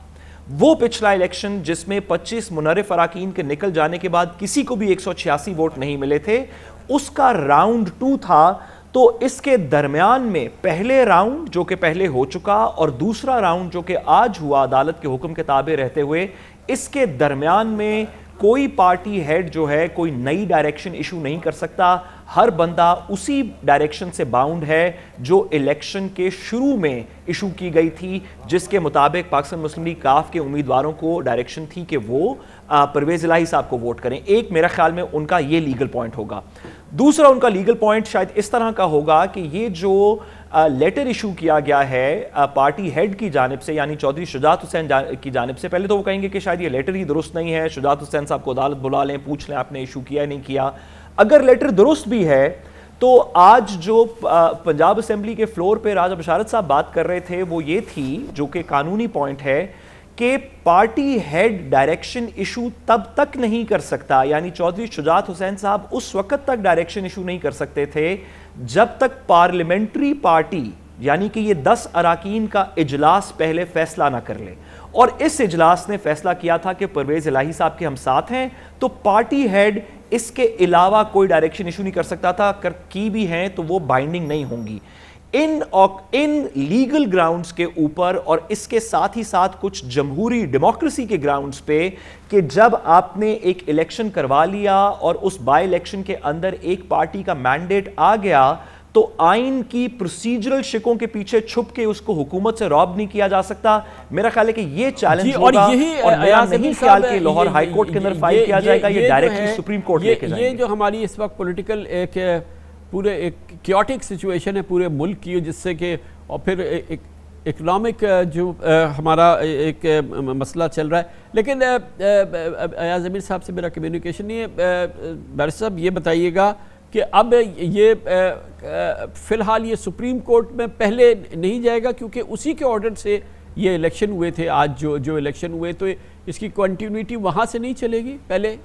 وہ پچھلا الیکشن جس میں 25 منحرف اراکین کے نکل جانے کے بعد کسی کو بھی 186 ووٹ نہیں ملے تھے، اس کا راؤنڈ 2 تھا۔ تو اس کے درمیان میں پہلے راؤنڈ جو کہ پہلے ہو چکا اور دوسرا راؤنڈ جو کہ آج ہوا عدالت کے حکم کے تابع رہتے ہوئے، اس کے درمیان میں کوئی پارٹی ہیڈ جو ہے کوئی نئی ڈائریکشن ایشو نہیں کر سکتا، ہر بندہ اسی ڈائریکشن سے باؤنڈ ہے جو الیکشن کے شروع میں ایشو کی گئی تھی، جس کے مطابق پاکستان مسلم لیگ کاف کے امیدواروں کو ڈائریکشن تھی کہ وہ پرویز الہی صاحب کو ووٹ کریں۔ ایک میرا خیال میں ان کا یہ لیگل پوائنٹ ہوگا۔ دوسرا ان کا لیگل پوائنٹ شاید اس طرح کا ہوگا کہ یہ جو لیٹر ایشو کیا گیا ہے پارٹی ہیڈ کی جانب سے، یعنی چودھری شجاعت حسین کی جانب سے، پہلے تو وہ کہیں گے کہ شاید یہ لیٹر ہی درست نہیں ہے، شجاعت حسین صاحب کو عدالت بلا لیں، پوچھ لیں آپ نے ایشو کیا نہیں کیا۔ اگر لیٹر درست بھی ہے تو آج جو پنجاب اسمبلی کے فلور پہ راجہ بشارت صاحب بات کر رہے تھے وہ یہ تھی، جو کہ قانونی پوائنٹ ہے، کہ پارٹی ہیڈ ڈائریکشن ایشو تب تک نہیں کر سکتا، یعنی چودھری شجاعت حسین صاحب اس وقت تک ڈائریکشن ایشو نہیں کر سکتے تھے جب تک پارلیمنٹری پارٹی، یعنی کہ یہ 10 اراکین کا اجلاس پہلے فیصلہ نہ کر لے، اور اس اجلاس نے فیصلہ کیا تھا کہ پرویز الہی صاحب کے ہم ساتھ ہیں، تو پارٹی ہیڈ اس کے علاوہ کوئی ڈائریکشن ایشو نہیں کر سکتا تھا، اگر کی بھی ہیں تو وہ بائنڈنگ نہیں ہوں گی۔ ان لیگل گراؤنڈز کے اوپر اور اس کے ساتھ ہی ساتھ کچھ جمہوری ڈیموکریسی کے گراؤنڈز پہ کہ جب آپ نے ایک الیکشن کروا لیا اور اس بائی الیکشن کے اندر ایک پارٹی کا مینڈیٹ آ گیا تو آئین کی پروسیجرل شکوں کے پیچھے چھپ کے اس کو حکومت سے روب نہیں کیا جا سکتا۔ میرا خیال ہے کہ یہ چیلنج ہوگا اور میرا نہیں خیال کہ لاہور ہائی کورٹ کے اندر فائل کیا جائے گا، یہ ڈائریکٹلی سپریم کورٹ لے کے جائیں گے۔ یہ جو ہماری اس وقت پولیٹیکل ایک پورے ایک کیوٹک سچویشن ہے پورے ملک کی، جس سے کہ اور پھر اکنامک جو ہمارا ایک مسئلہ چل رہا ہے، لیکن ایاز امیر صاحب سے میرا کمیونیکیشن نہیں ہے۔ بارش صاحب یہ بتائیے گا کہ اب یہ فی الحال یہ سپریم کورٹ میں پہلے نہیں جائے گا کیونکہ اسی کے آرڈر سے یہ الیکشن ہوئے تھے، آج جو الیکشن ہوئے، تو اس کی کنٹینیوٹی وہاں سے نہیں چلے گی پہلے؟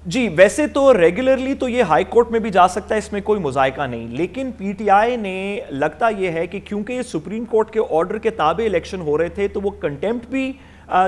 جی ویسے تو ریگولرلی تو یہ ہائی کورٹ میں بھی جا سکتا ہے، اس میں کوئی مذائقہ نہیں، لیکن پی ٹی آئی نے لگتا یہ ہے کہ کیونکہ یہ سپریم کورٹ کے آرڈر کے تابع الیکشن ہو رہے تھے تو وہ کنٹیمپٹ بھی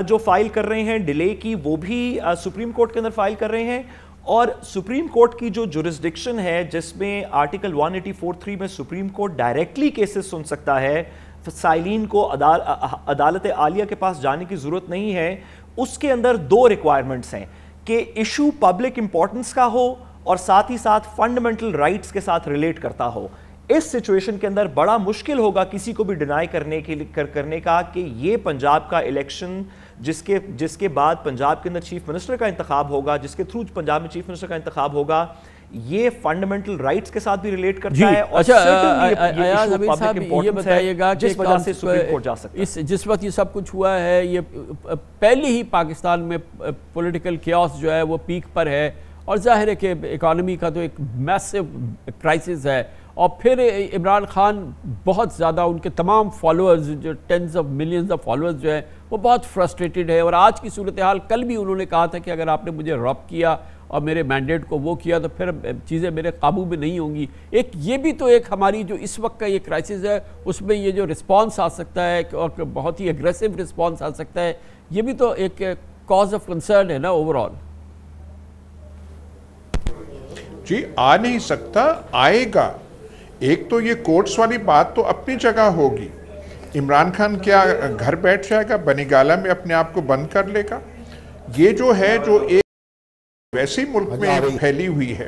جو فائل کر رہے ہیں ڈیلے کی، وہ بھی سپریم کورٹ کے اندر فائل کر رہے ہیں، اور سپریم کورٹ کی جو جورسڈکشن ہے جس میں آرٹیکل 184(3) میں سپریم کورٹ ڈائریکٹلی کیسز سن سکتا ہے، سائلین کو عدالت عالیہ کے پاس جانے کی ضرورت نہیں ہے، اس کے اندر 2 ریکوائرمنٹس ہیں کہ ایشو پبلک امپورٹنس کا ہو اور ساتھ ہی ساتھ فنڈامنٹل رائٹس کے ساتھ ریلیٹ کرتا ہو۔ اس سچویشن کے اندر بڑا مشکل ہوگا کسی کو بھی ڈینائی کرنے کا کہ یہ پنجاب کا الیکشن جس کے بعد پنجاب کے اندر چیف منسٹر کا انتخاب ہوگا، جس کے تھرو پنجاب میں چیف منسٹر کا انتخاب ہوگا، یہ فنڈامنٹل رائٹس کے ساتھ بھی ریلیٹ کرتا ہے، اور ایاز امیر صاحب یہ بتائیے گا کہ جس وجہ سے سپریم کورٹ جا سکتا ہے۔ جس وقت یہ سب کچھ ہوا ہے، یہ پہلے ہی پاکستان میں پولیٹیکل کیوس جو ہے وہ پیک پر ہے، اور ظاہر ہے کہ اکانومی کا تو ایک میسو کرائسس ہے، اور پھر عمران خان بہت زیادہ، ان کے تمام فالوورز جو tens of millions of followers جو ہیں وہ بہت فرسٹریٹڈ ہے، اور آج کی صورتحال، کل بھی انہوں نے کہا تھا کہ اگر آپ نے مجھے روب کیا اور میرے مینڈیٹ کو وہ کیا تو پھر چیزیں میرے قابو میں نہیں ہوں گی۔ ایک یہ بھی تو ایک ہماری جو اس وقت کا یہ کرائسس ہے اس میں یہ جو رسپانس آ سکتا ہے اور بہت ہی اگریسو رسپانس آ سکتا ہے، یہ بھی تو ایک کاز آف کنسرن ہے نا اوور آل۔ جی آ نہیں سکتا، آئے گا۔ ایک تو یہ کورٹس والی بات تو اپنی جگہ ہوگی، عمران خان کیا گھر بیٹھ جائے گا، بنی گالہ میں اپنے آپ کو بند کر لے گا؟ یہ جو ہے جو ایک ویسے ملک میں پھیلی ہوئی ہے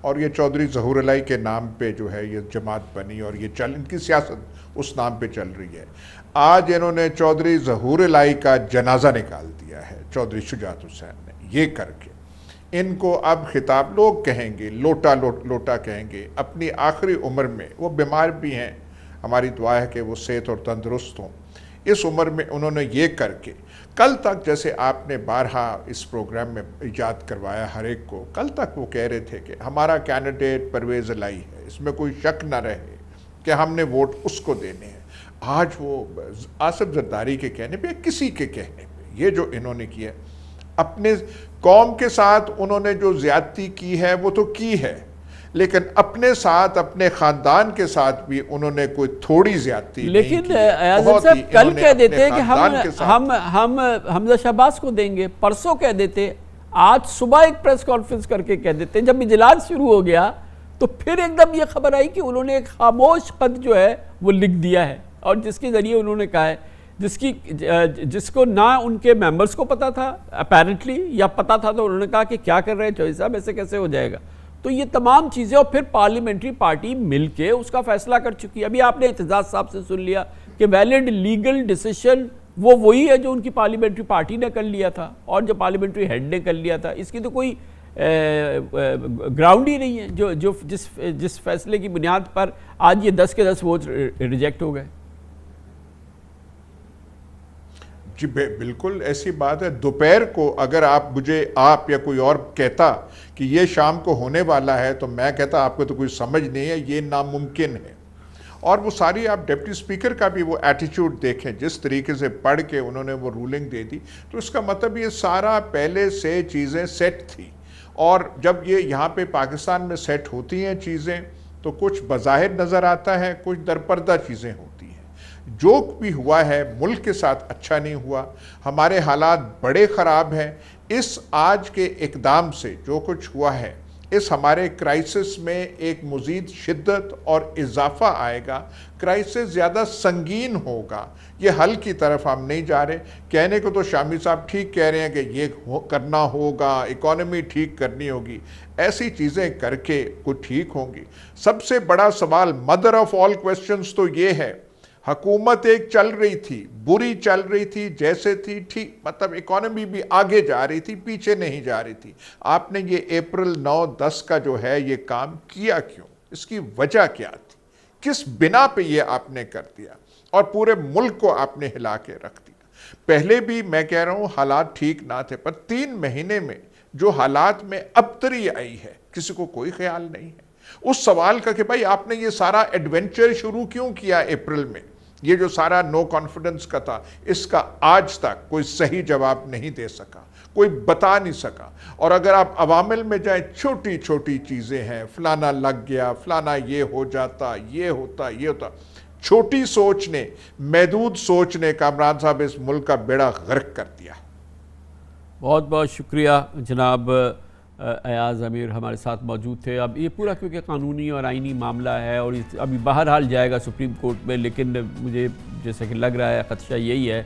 اور یہ چودھری ظہور علائی کے نام پہ جو ہے یہ جماعت بنی اور یہ ان کی سیاست اس نام پہ چل رہی ہے. آج انہوں نے چودھری ظہور علائی کا جنازہ نکال دیا ہے چودھری شجاعت حسین نے یہ کر کے. ان کو اب خطاب لوگ کہیں گے لوٹا کہیں گے. اپنی آخری عمر میں وہ بیمار بھی ہیں, ہماری دعا ہے کہ وہ صحت اور تندرست ہوں. اس عمر میں انہوں نے یہ کر کے کل تک, جیسے آپ نے بارہا اس پروگرام میں ایجاد کروایا ہر ایک کو, کل تک وہ کہہ رہے تھے کہ ہمارا کینڈیڈیٹ پرویز الہی ہے, اس میں کوئی شک نہ رہے کہ ہم نے ووٹ اس کو دینے ہیں. آج وہ آصف زرداری کے کہنے پہ, کسی کے کہنے پہ, یہ جو انہوں نے کیا اپنے قوم کے ساتھ انہوں نے جو زیادتی کی ہے وہ تو کی ہے, لیکن اپنے ساتھ اپنے خاندان کے ساتھ بھی انہوں نے کوئی تھوڑی زیادتی نہیں کی. لیکن اعظم صاحب کل کہہ دیتے کہ ہم حمزہ شہباز کو دیں گے, پرسوں کہہ دیتے, آج صبح ایک پریس کانفرنس کر کے کہہ دیتے. جب اجلاس شروع ہو گیا تو پھر ایک دم یہ خبر آئی کہ انہوں نے ایک خاموش خط جو ہے وہ لکھ دیا ہے, اور جس کے ذریعے انہوں نے کہا ہے, جس کو نہ ان کے ممبرز کو پتا تھا اپیرنٹلی, یا پتا تھا تو انہوں نے کہا کہ کیا کر رہے ہیں چوہدری صاحب, ایسے کیسے ہو جائے گا. تو یہ تمام چیزیں, اور پھر پارلیمنٹری پارٹی مل کے اس کا فیصلہ کر چکی ہے. ابھی آپ نے اعتزاز صاحب سے سن لیا کہ ویلڈ لیگل ڈیسیشن وہی ہے جو ان کی پارلیمنٹری پارٹی نے کر لیا تھا اور جو پارلیمنٹری ہیڈ نے کر لیا تھا. اس کی تو کوئی گراؤنڈ ہی نہیں ہے جو جس فیصلے کی بنیاد پر آج یہ 10 کے 10 ووٹ ریجیکٹ ہو گئے. جی بالکل ایسی بات ہے. دوپہر کو اگر آپ یا کوئی اور کہتا کہ یہ شام کو ہونے والا ہے تو میں کہتا آپ کو تو کوئی سمجھ نہیں ہے, یہ ناممکن ہے. اور وہ ساری آپ ڈپٹی سپیکر کا بھی وہ ایٹیچیوڈ دیکھیں, جس طریقے سے پڑھ کے انہوں نے وہ رولنگ دے دی, تو اس کا مطلب یہ سارا پہلے سے چیزیں سیٹ تھی. اور جب یہ یہاں پہ پاکستان میں سیٹ ہوتی ہیں چیزیں تو کچھ بظاہر نظر آتا ہے, کچھ درپردہ چیزیں ہوتی ہیں. جو بھی ہوا ہے ملک کے ساتھ اچھا نہیں ہوا, ہمارے حالات بڑے خراب ہیں. اس آج کے اقدام سے جو کچھ ہوا ہے, اس ہمارے کرائسس میں ایک مزید شدت اور اضافہ آئے گا. کرائسس زیادہ سنگین ہوگا. یہ حل کی طرف ہم نہیں جا رہے. کہنے کو تو شامی صاحب ٹھیک کہہ رہے ہیں کہ یہ کرنا ہوگا, اکانومی ٹھیک کرنی ہوگی, ایسی چیزیں کر کے کوئی ٹھیک ہوں گی. سب سے بڑا سوال, مدر آف آل کویسچنز تو یہ ہے, حکومت ایک چل رہی تھی, بری چل رہی تھی, جیسے تھی ٹھیک, مطلب اکانومی بھی آگے جا رہی تھی, پیچھے نہیں جا رہی تھی. آپ نے یہ اپریل 9-10 کا جو ہے یہ کام کیا کیوں؟ اس کی وجہ کیا تھی؟ کس بنا پہ یہ آپ نے کر دیا اور پورے ملک کو آپ نے ہلا کے رکھ دیا؟ پہلے بھی میں کہہ رہا ہوں حالات ٹھیک نہ تھے, پر 3 مہینے میں جو حالات میں ابتری آئی ہے کسی کو کوئی خیال نہیں ہے اس سوال کا کہ بھائی آپ نے یہ سارا ایڈونچر شروع کیوں کیا اپریل میں. یہ جو سارا نو کانفیڈنس کا تھا, اس کا آج تک کوئی صحیح جواب نہیں دے سکا, کوئی بتا نہیں سکا. اور اگر آپ عوامل میں جائیں, چھوٹی چھوٹی چیزیں ہیں, فلانا لگ گیا, فلانا یہ ہو جاتا, یہ ہوتا, یہ ہوتا. چھوٹی سوچ نے, محدود سوچ نے کامران صاحب اس ملک کا بیڑا غرق کر دیا. بہت بہت شکریہ جناب ایاز امیر ہمارے ساتھ موجود تھے. اب یہ پورا کیونکہ قانونی اور آئینی معاملہ ہے اور ابھی بہرحال جائے گا سپریم کورٹ میں, لیکن مجھے جیسا کہ لگ رہا ہے خدشہ یہی ہے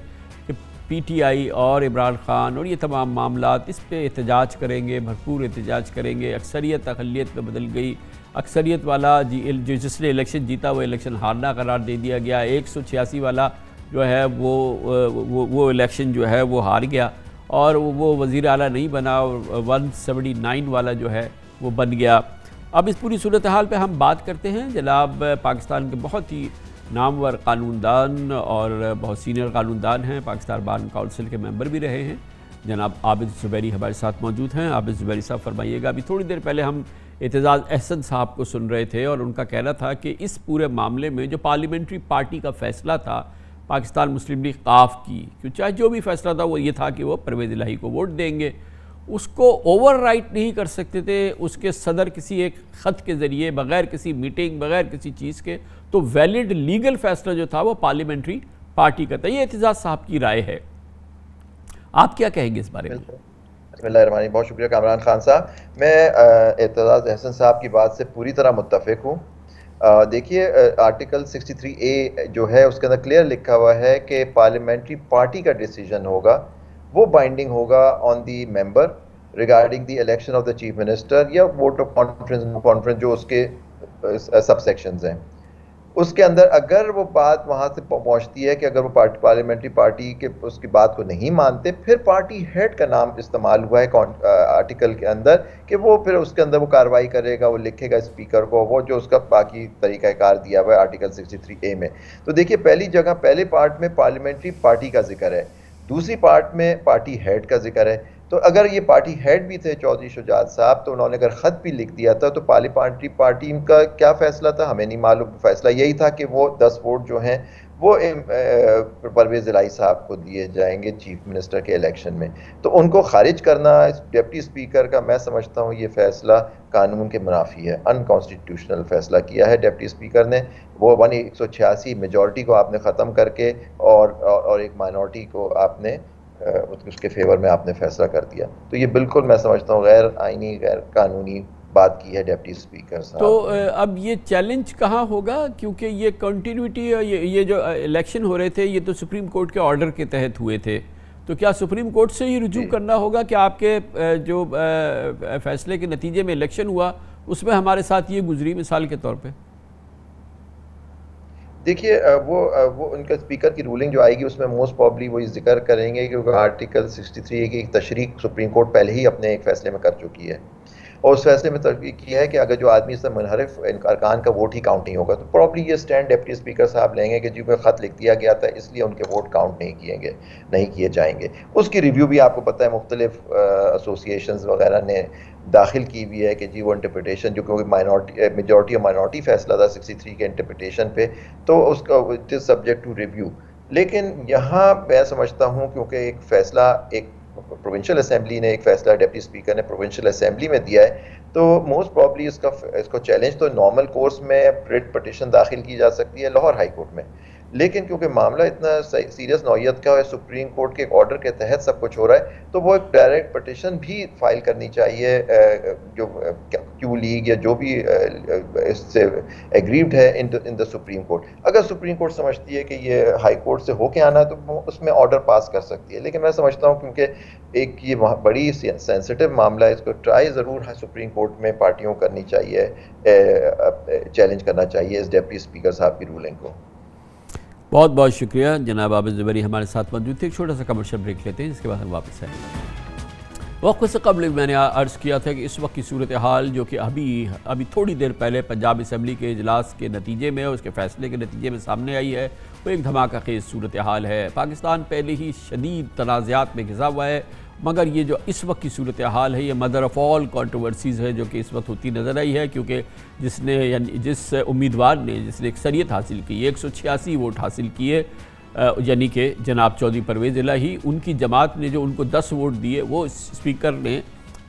کہ پی ٹی آئی اور عمران خان اور یہ تمام معاملات اس پہ احتجاج کریں گے, بھرپور احتجاج کریں گے. اکثریت اقلیت میں بدل گئی. اکثریت والا جس نے الیکشن جیتا وہ الیکشن ہارنا قرار دے دیا گیا. 186 والا جو ہے وہ الیکشن جو ہے وہ ہار گیا اور وہ وزیر اعلیٰ نہیں بنا, اور 179 والا جو ہے وہ بن گیا. اب اس پوری صورتحال پہ ہم بات کرتے ہیں. جناب پاکستان کے بہت ہی نامور قانون دان اور بہت سینئر قانون دان ہیں, پاکستان بار کونسل کے ممبر بھی رہے ہیں, جناب عابد زبیری ہمارے ساتھ موجود ہیں. عابد زبیری صاحب فرمائیے گا, ابھی تھوڑی دیر پہلے ہم اعتزاز احسن صاحب کو سن رہے تھے اور ان کا کہنا تھا کہ اس پورے معاملے میں جو پارلیمنٹری پارٹی کا فیصلہ تھا پاکستان مسلم لیگ قاف کی, چاہے جو بھی فیصلہ تھا وہ یہ تھا کہ وہ پرویز الہی کو ووٹ دیں گے, اس کو اوور رائٹ نہیں کر سکتے تھے اس کے صدر کسی ایک خط کے ذریعے, بغیر کسی میٹنگ, بغیر کسی چیز کے. تو ویلڈ لیگل فیصلہ جو تھا وہ پارلیمنٹری پارٹی کا تھا. یہ اعتزاز صاحب کی رائے ہے, آپ کیا کہیں گے اس بارے میں؟ بسم اللہ الرحمن الرحیم. بہت شکریہ کامران خان صاحب. میں اعتزاز احسن صاحب کی بات سے پوری طرح متفق ہوں. دیکھیے آرٹیکل 63A جو ہے اس کے اندر کلیئر لکھا ہوا ہے کہ پارلیمنٹری پارٹی کا ڈیسیجن ہوگا, وہ بائنڈنگ ہوگا on the member, regarding the election of the chief minister یا ووٹ آف کانفرنس جو اس کے سب سیکشنز ہیں، اس کے اندر اگر وہ بات وہاں سے پہنچتی ہے کہ اگر وہ پارلیمنٹری پارٹی کے اس کی بات کو نہیں مانتے، پھر پارٹی ہیڈ کا نام استعمال ہوا ہے آرٹیکل کے اندر کہ وہ پھر اس کے اندر وہ کارروائی کرے گا، وہ لکھے گا اسپیکر کو، وہ جو اس کا باقی طریقہ کار دیا ہوا ہے آرٹیکل 63A میں۔ تو دیکھیے پہلی جگہ پہلے پارٹ میں پارلیمنٹری پارٹی کا ذکر ہے، دوسری پارٹ میں پارٹی ہیڈ کا ذکر ہے۔ تو اگر یہ پارٹی ہیڈ بھی تھے چودھری شجاعت صاحب، تو انہوں نے اگر خط بھی لکھ دیا تھا تو پارلیمنٹری پارٹی کا کیا فیصلہ تھا ہمیں نہیں معلوم۔ فیصلہ یہی تھا کہ وہ 10 ووٹ جو ہیں وہ پرویز الہی صاحب کو دیے جائیں گے چیف منسٹر کے الیکشن میں۔ تو ان کو خارج کرنا ڈپٹی اسپیکر کا، میں سمجھتا ہوں یہ فیصلہ قانون کے منافی ہے، ان کانسٹیٹیوشنل فیصلہ کیا ہے ڈپٹی اسپیکر نے۔ وہ 186 میجورٹی کو آپ نے ختم کر کے اور ایک مائنورٹی کو آپ نے اس کے فیور میں آپ نے فیصلہ کر دیا۔ تو یہ بالکل میں سمجھتا ہوں غیر آئینی، غیر قانونی بات کی ہے ڈیپٹی اسپیکر صاحب۔ تو اب یہ چیلنج کہاں ہوگا؟ کیونکہ یہ کنٹینیوٹی، یہ جو الیکشن ہو رہے تھے یہ تو سپریم کورٹ کے آرڈر کے تحت ہوئے تھے، تو کیا سپریم کورٹ سے یہ رجوع کرنا ہوگا کہ آپ کے جو فیصلے کے نتیجے میں الیکشن ہوا اس میں ہمارے ساتھ یہ گزری مثال کے طور پہ؟ دیکھیے وہ ان کا اسپیکر کی رولنگ جو آئے گی اس میں موسٹ پرابلی وہی ذکر کریں گے، کیونکہ آرٹیکل 63 کی تشریح سپریم کورٹ پہلے ہی اپنے ایک فیصلے میں کر چکی ہے، اور اس فیصلے میں تشریح کی ہے کہ اگر جو آدمی سے منحرف ارکان کا ووٹ ہی کاؤنٹ نہیں ہوگا، تو پرابلی یہ سٹینڈ ڈپٹی اسپیکر صاحب لیں گے کہ جن کو خط لکھ دیا گیا تھا اس لیے ان کے ووٹ کاؤنٹ نہیں کیے جائیں گے۔ اس کی ریویو بھی آپ کو پتہ ہے مختلف ایسوسیشنز وغیرہ نے داخل کی ہوئی ہے کہ جی وہ انٹرپریٹیشن جو کہ میجورٹی اور مائنورٹی فیصلہ تھا 63 کے انٹرپریٹیشن پہ، تو اس کا it is subject to review. لیکن یہاں میں سمجھتا ہوں کیونکہ ایک فیصلہ ایک پروونشل اسمبلی نے ایک فیصلہ ڈپٹی اسپیکر نے پروونشل اسمبلی میں دیا ہے، تو موسٹ پرابلی اس کو چیلنج تو نارمل کورس میں ریٹ پٹیشن داخل کی جا سکتی ہے لاہور ہائی کورٹ میں، لیکن کیونکہ معاملہ اتنا سیریس نوعیت کا ہے، سپریم کورٹ کے آرڈر کے تحت سب کچھ ہو رہا ہے، تو وہ ایک ڈائریکٹ پٹیشن بھی فائل کرنی چاہیے جو کیو لیگ یا جو بھی اس سے ایگریوڈ ہے ان دا سپریم کورٹ۔ اگر سپریم کورٹ سمجھتی ہے کہ یہ ہائی کورٹ سے ہو کے آنا ہے تو وہ اس میں آرڈر پاس کر سکتی ہے، لیکن میں سمجھتا ہوں کیونکہ ایک یہ بڑی سینسٹیو معاملہ ہے، اس کو ٹرائی ضرور سپریم کورٹ میں پارٹیوں کرنی چاہیے، چیلنج کرنا چاہیے اس ڈپٹی اسپیکر صاحب کی رولنگ کو۔ بہت بہت شکریہ جناب عابد زبیری ہمارے ساتھ موجود تھے۔ ایک چھوٹا سا کمرشل بریک لیتے ہیں، اس کے بعد ہم واپس آئیں گے۔ وقت سے قبل میں نے عرض کیا تھا کہ اس وقت کی صورتحال جو کہ ابھی تھوڑی دیر پہلے پنجاب اسمبلی کے اجلاس کے نتیجے میں، اس کے فیصلے کے نتیجے میں سامنے آئی ہے، وہ ایک دھماکہ خیز صورتحال ہے۔ پاکستان پہلے ہی شدید تنازعات میں گھسا ہوا ہے، مگر یہ جو اس وقت کی صورتحال ہے یہ مدر آف آل کنٹروورسیز ہے جو کہ اس وقت ہوتی نظر آئی ہے، کیونکہ جس امیدوار نے جس نے اکثریت حاصل کی، 186 ووٹ حاصل کیے، یعنی کہ جناب چودھری پرویز الہی، ان کی جماعت نے جو ان کو 10 ووٹ دیے وہ اسپیکر نے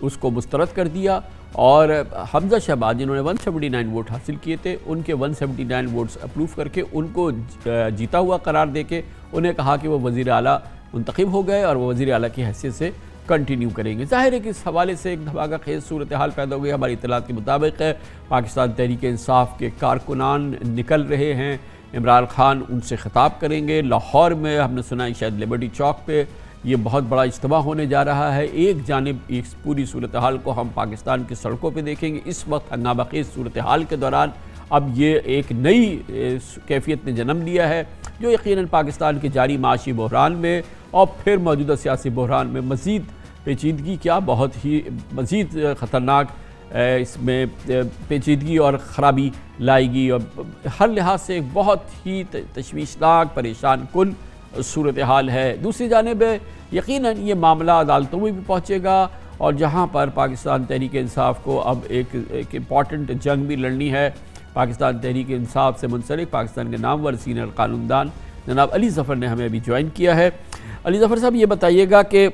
اس کو مسترد کر دیا، اور حمزہ شہباز جنہوں نے 179 ووٹ حاصل کیے تھے ان کے 179 ووٹس اپروو کر کے ان کو جیتا ہوا قرار دے کے انہیں کہا کہ وہ وزیر اعلیٰ منتخب ہو گئے اور وہ وزیر اعلیٰ کی حیثیت سے کنٹینیو کریں گے۔ ظاہر ہے کہ اس حوالے سے ایک دھماکہ خیز صورتحال پیدا ہو گئی۔ ہماری اطلاعات کے مطابق پاکستان تحریک انصاف کے کارکنان نکل رہے ہیں، عمران خان ان سے خطاب کریں گے۔ لاہور میں ہم نے سنا ہے شاید لبرٹی چوک پہ یہ بہت بڑا اجتماع ہونے جا رہا ہے۔ ایک جانب اس پوری صورتحال کو ہم پاکستان کی سڑکوں پہ دیکھیں گے، اس وقت ہنگامہ خیز صورتحال کے دوران اب یہ ایک نئی کیفیت نے جنم لیا ہے جو یقیناً پاکستان کے جاری معاشی بحران میں اور پھر موجودہ سیاسی بحران میں مزید پیچیدگی کیا بہت ہی مزید خطرناک اس میں پیچیدگی اور خرابی لائے گی، اور ہر لحاظ سے ایک بہت ہی تشویشناک پریشان کن صورتحال ہے۔ دوسری جانب یقیناً یہ معاملہ عدالتوں میں بھی پہنچے گا، اور جہاں پر پاکستان تحریک انصاف کو اب ایک امپورٹنٹ جنگ بھی لڑنی ہے۔ پاکستان تحریک انصاف سے منسلک پاکستان کے نامور سینئر قانوندان جناب علی ظفر نے ہمیں ابھی جوائن کیا ہے۔ علی ظفر صاحب یہ بتائیے گا کہ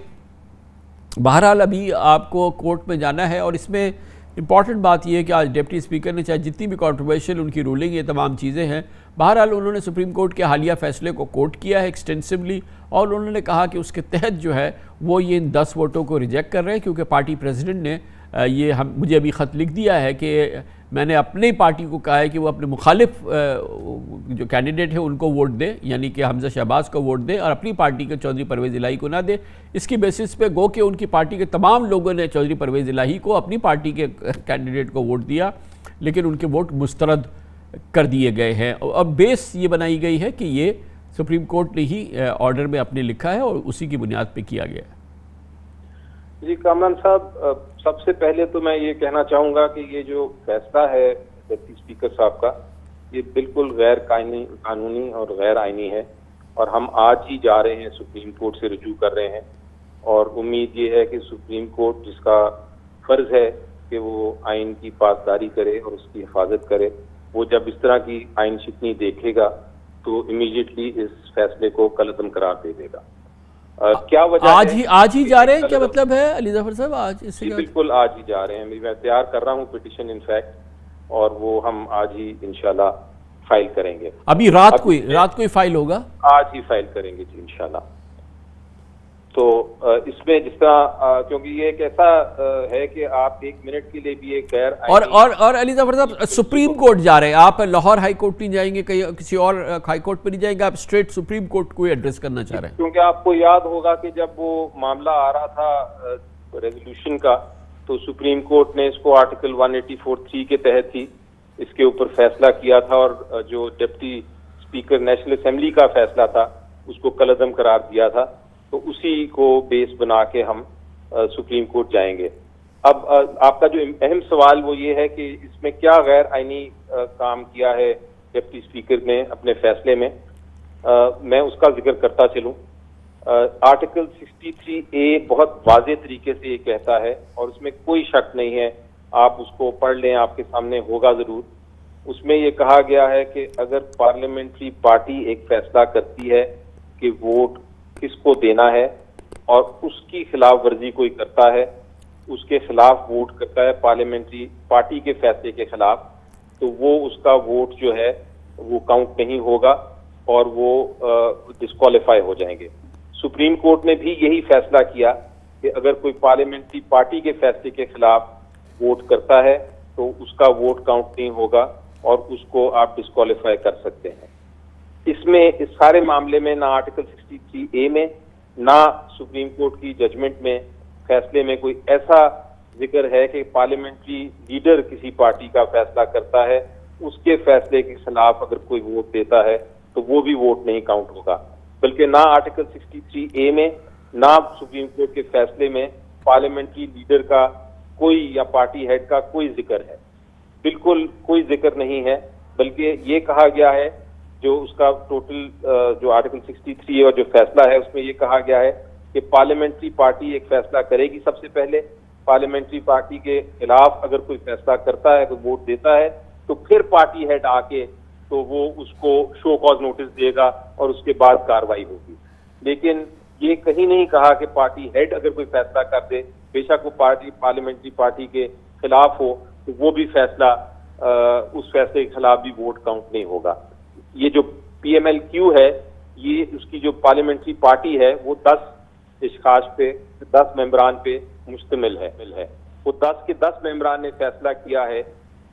بہرحال ابھی آپ کو کورٹ میں جانا ہے، اور اس میں امپورٹنٹ بات یہ ہے کہ آج ڈپٹی اسپیکر نے چاہے جتنی بھی کنٹروورشل ان کی رولنگ یہ تمام چیزیں ہیں، بہرحال انہوں نے سپریم کورٹ کے حالیہ فیصلے کو کوٹ کیا ہے ایکسٹینسولی، اور انہوں نے کہا کہ اس کے تحت جو ہے وہ یہ ان 10 ووٹوں کو ریجیکٹ کر رہے ہیں، کیونکہ پارٹی پریزیڈنٹ نے یہ مجھے ابھی خط لکھ دیا ہے کہ میں نے اپنی پارٹی کو کہا ہے کہ وہ اپنے مخالف جو کینڈیڈیٹ ہیں ان کو ووٹ دے، یعنی کہ حمزہ شہباز کو ووٹ دے، اور اپنی پارٹی کے چودھری پرویز الہی کو نہ دے۔ اس کی بیسس پہ گو کہ ان کی پارٹی کے تمام لوگوں نے چودھری پرویز الہی کو اپنی پارٹی کے کینڈیڈیٹ کو ووٹ دیا، لیکن ان کے ووٹ مسترد کر دیے گئے ہیں۔ اب بیس یہ بنائی گئی ہے کہ یہ سپریم کورٹ نے ہی آرڈر میں اپنے لکھا ہے اور اسی کی بنیاد پہ کیا گیا ہے۔ جی کامران صاحب، سب سے پہلے تو میں یہ کہنا چاہوں گا کہ یہ جو فیصلہ ہے ڈپٹی اسپیکر صاحب کا، یہ بالکل غیر قانونی اور غیر آئینی ہے، اور ہم آج ہی جا رہے ہیں سپریم کورٹ سے رجوع کر رہے ہیں، اور امید یہ ہے کہ سپریم کورٹ جس کا فرض ہے کہ وہ آئین کی پاسداری کرے اور اس کی حفاظت کرے، وہ جب اس طرح کی آئین شکنی دیکھے گا تو امیڈیٹلی اس فیصلے کو کالعدم قرار دے دے گا۔ کیا وجہ آج ہی جا رہے ہیں؟ کیا مطلب ہے علی ظفر صاحب آج اس سے؟ بالکل آج ہی جا رہے ہیں، میں تیار کر رہا ہوں پٹیشن انفیکٹ، اور وہ ہم آج ہی انشاءاللہ فائل کریں گے۔ ابھی رات کو ہی فائل ہوگا؟ آج ہی فائل کریں گے جی انشاءاللہ۔ تو اس میں جس طرح کیونکہ یہ ایک ایسا ہے کہ آپ ایک منٹ کے لیے بھی ایک غیر اور علی ظفر صاحب سپریم کورٹ جا رہے ہیں، آپ لاہور ہائی کورٹ نہیں جائیں گے، کسی اور ہائی کورٹ پہ نہیں جائیں گے، آپ اسٹریٹ سپریم کورٹ کو ایڈریس کرنا چاہ رہے ہیں؟ کیونکہ آپ کو یاد ہوگا کہ جب وہ معاملہ آ رہا تھا ریزولوشن کا، تو سپریم کورٹ نے اس کو آرٹیکل 184(3) کے تحت ہی اس کے اوپر فیصلہ کیا تھا، اور جو ڈپٹی اسپیکر نیشنل اسمبلی کا فیصلہ تھا اس کو کالعدم قرار دیا تھا، تو اسی کو بیس بنا کے ہم سپریم کورٹ جائیں گے۔ اب آپ کا جو اہم سوال وہ یہ ہے کہ اس میں کیا غیر آئینی کام کیا ہے ڈپٹی اسپیکر نے اپنے فیصلے میں، میں اس کا ذکر کرتا چلوں۔ آرٹیکل 63A بہت واضح طریقے سے یہ کہتا ہے، اور اس میں کوئی شک نہیں ہے، آپ اس کو پڑھ لیں، آپ کے سامنے ہوگا ضرور۔ اس میں یہ کہا گیا ہے کہ اگر پارلیمنٹری پارٹی ایک فیصلہ کرتی ہے کہ ووٹ کس کو دینا ہے، اور اس کی خلاف ورزی کوئی کرتا ہے، اس کے خلاف ووٹ کرتا ہے پارلیمنٹری پارٹی کے فیصلے کے خلاف، تو وہ اس کا ووٹ جو ہے وہ کاؤنٹ نہیں ہوگا اور وہ ڈسکوالیفائی ہو جائیں گے۔ سپریم کورٹ نے بھی یہی فیصلہ کیا کہ اگر کوئی پارلیمنٹری پارٹی کے فیصلے کے خلاف ووٹ کرتا ہے تو اس کا ووٹ کاؤنٹ نہیں ہوگا اور اس کو آپ ڈسکوالیفائی کر سکتے ہیں۔ اس میں اس سارے معاملے میں نہ آرٹیکل 63A میں نہ سپریم کورٹ کی ججمنٹ میں فیصلے میں کوئی ایسا ذکر ہے کہ پارلیمنٹری لیڈر کسی پارٹی کا فیصلہ کرتا ہے، اس کے فیصلے کے خلاف اگر کوئی ووٹ دیتا ہے تو وہ بھی ووٹ نہیں کاؤنٹ ہوگا، بلکہ نہ آرٹیکل 63A میں نہ سپریم کورٹ کے فیصلے میں پارلیمنٹری لیڈر کا کوئی یا پارٹی ہیڈ کا کوئی ذکر ہے، بالکل کوئی ذکر نہیں ہے، بلکہ یہ کہا گیا ہے جو اس کا ٹوٹل جو آرٹیکل 63 اور جو فیصلہ ہے اس میں یہ کہا گیا ہے کہ پارلیمنٹری پارٹی ایک فیصلہ کرے گی، سب سے پہلے پارلیمنٹری پارٹی کے خلاف اگر کوئی فیصلہ کرتا ہے، کوئی ووٹ دیتا ہے، تو پھر پارٹی ہیڈ آ کے تو وہ اس کو شو کاز نوٹس دے گا اور اس کے بعد کارروائی ہوگی۔ لیکن یہ کہیں نہیں کہا کہ پارٹی ہیڈ اگر کوئی فیصلہ کر دے، بے شک وہ پارٹی پارلیمنٹری پارٹی کے خلاف ہو، تو وہ بھی فیصلہ اس فیصلے کے خلاف بھی ووٹ کاؤنٹ نہیں ہوگا۔ یہ جو PMLQ ہے، یہ اس کی جو پارلیمنٹری پارٹی ہے وہ 10 اشخاص پہ 10 ممبران پہ مشتمل ہے۔ وہ 10 کے 10 ممبران نے فیصلہ کیا ہے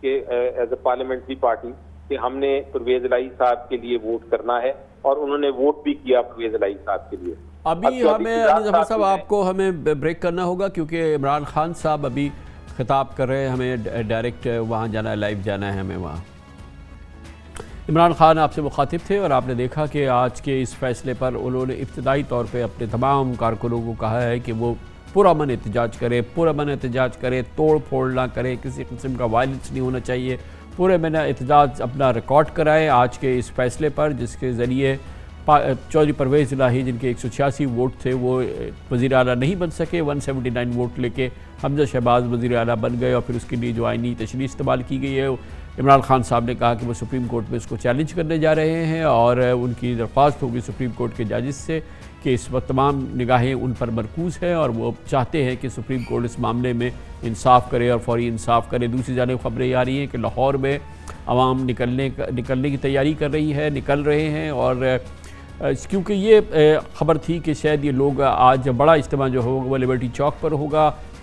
کہ ایز اے پارلیمنٹری پارٹی کہ ہم نے پرویز الہی صاحب کے لیے ووٹ کرنا ہے، اور انہوں نے ووٹ بھی کیا پرویز الہی صاحب کے لیے۔ ابھی ہمیں علی ظفر صاحب آپ کو ہمیں بریک کرنا ہوگا کیونکہ عمران خان صاحب ابھی خطاب کر رہے ہیں، ہمیں ڈائریکٹ وہاں جانا ہے، لائیو جانا ہے ہمیں وہاں۔ عمران خان آپ سے مخاطب تھے اور آپ نے دیکھا کہ آج کے اس فیصلے پر انہوں نے ابتدائی طور پہ اپنے تمام کارکنوں کو کہا ہے کہ وہ پرامن احتجاج کرے، توڑ پھوڑ نہ کرے، کسی قسم کا وائلنس نہیں ہونا چاہیے، پورے من احتجاج اپنا ریکارڈ کرائے آج کے اس فیصلے پر، جس کے ذریعے چودھری پرویز الہی جن کے 186 ووٹ تھے وہ وزیر اعلیٰ نہیں بن سکے، 179 ووٹ لے کے حمزہ شہباز وزیر اعلیٰ بن گئے، اور پھر اس کے لیے جو آئینی تشریح استعمال کی گئی ہے، عمران خان صاحب نے کہا کہ وہ سپریم کورٹ میں اس کو چیلنج کرنے جا رہے ہیں، اور ان کی درخواست ہوگی سپریم کورٹ کے ججز سے کہ اس وقت تمام نگاہیں ان پر مرکوز ہیں، اور وہ چاہتے ہیں کہ سپریم کورٹ اس معاملے میں انصاف کرے اور فوری انصاف کرے۔ دوسری جانب خبریں آ رہی ہیں کہ لاہور میں عوام نکلنے کی تیاری کر رہی ہے، نکل رہے ہیں، اور کیونکہ یہ خبر تھی کہ شاید یہ لوگ آج بڑا اجتماع جو ہوگا وہ لبرٹی چوک پر ہوگا،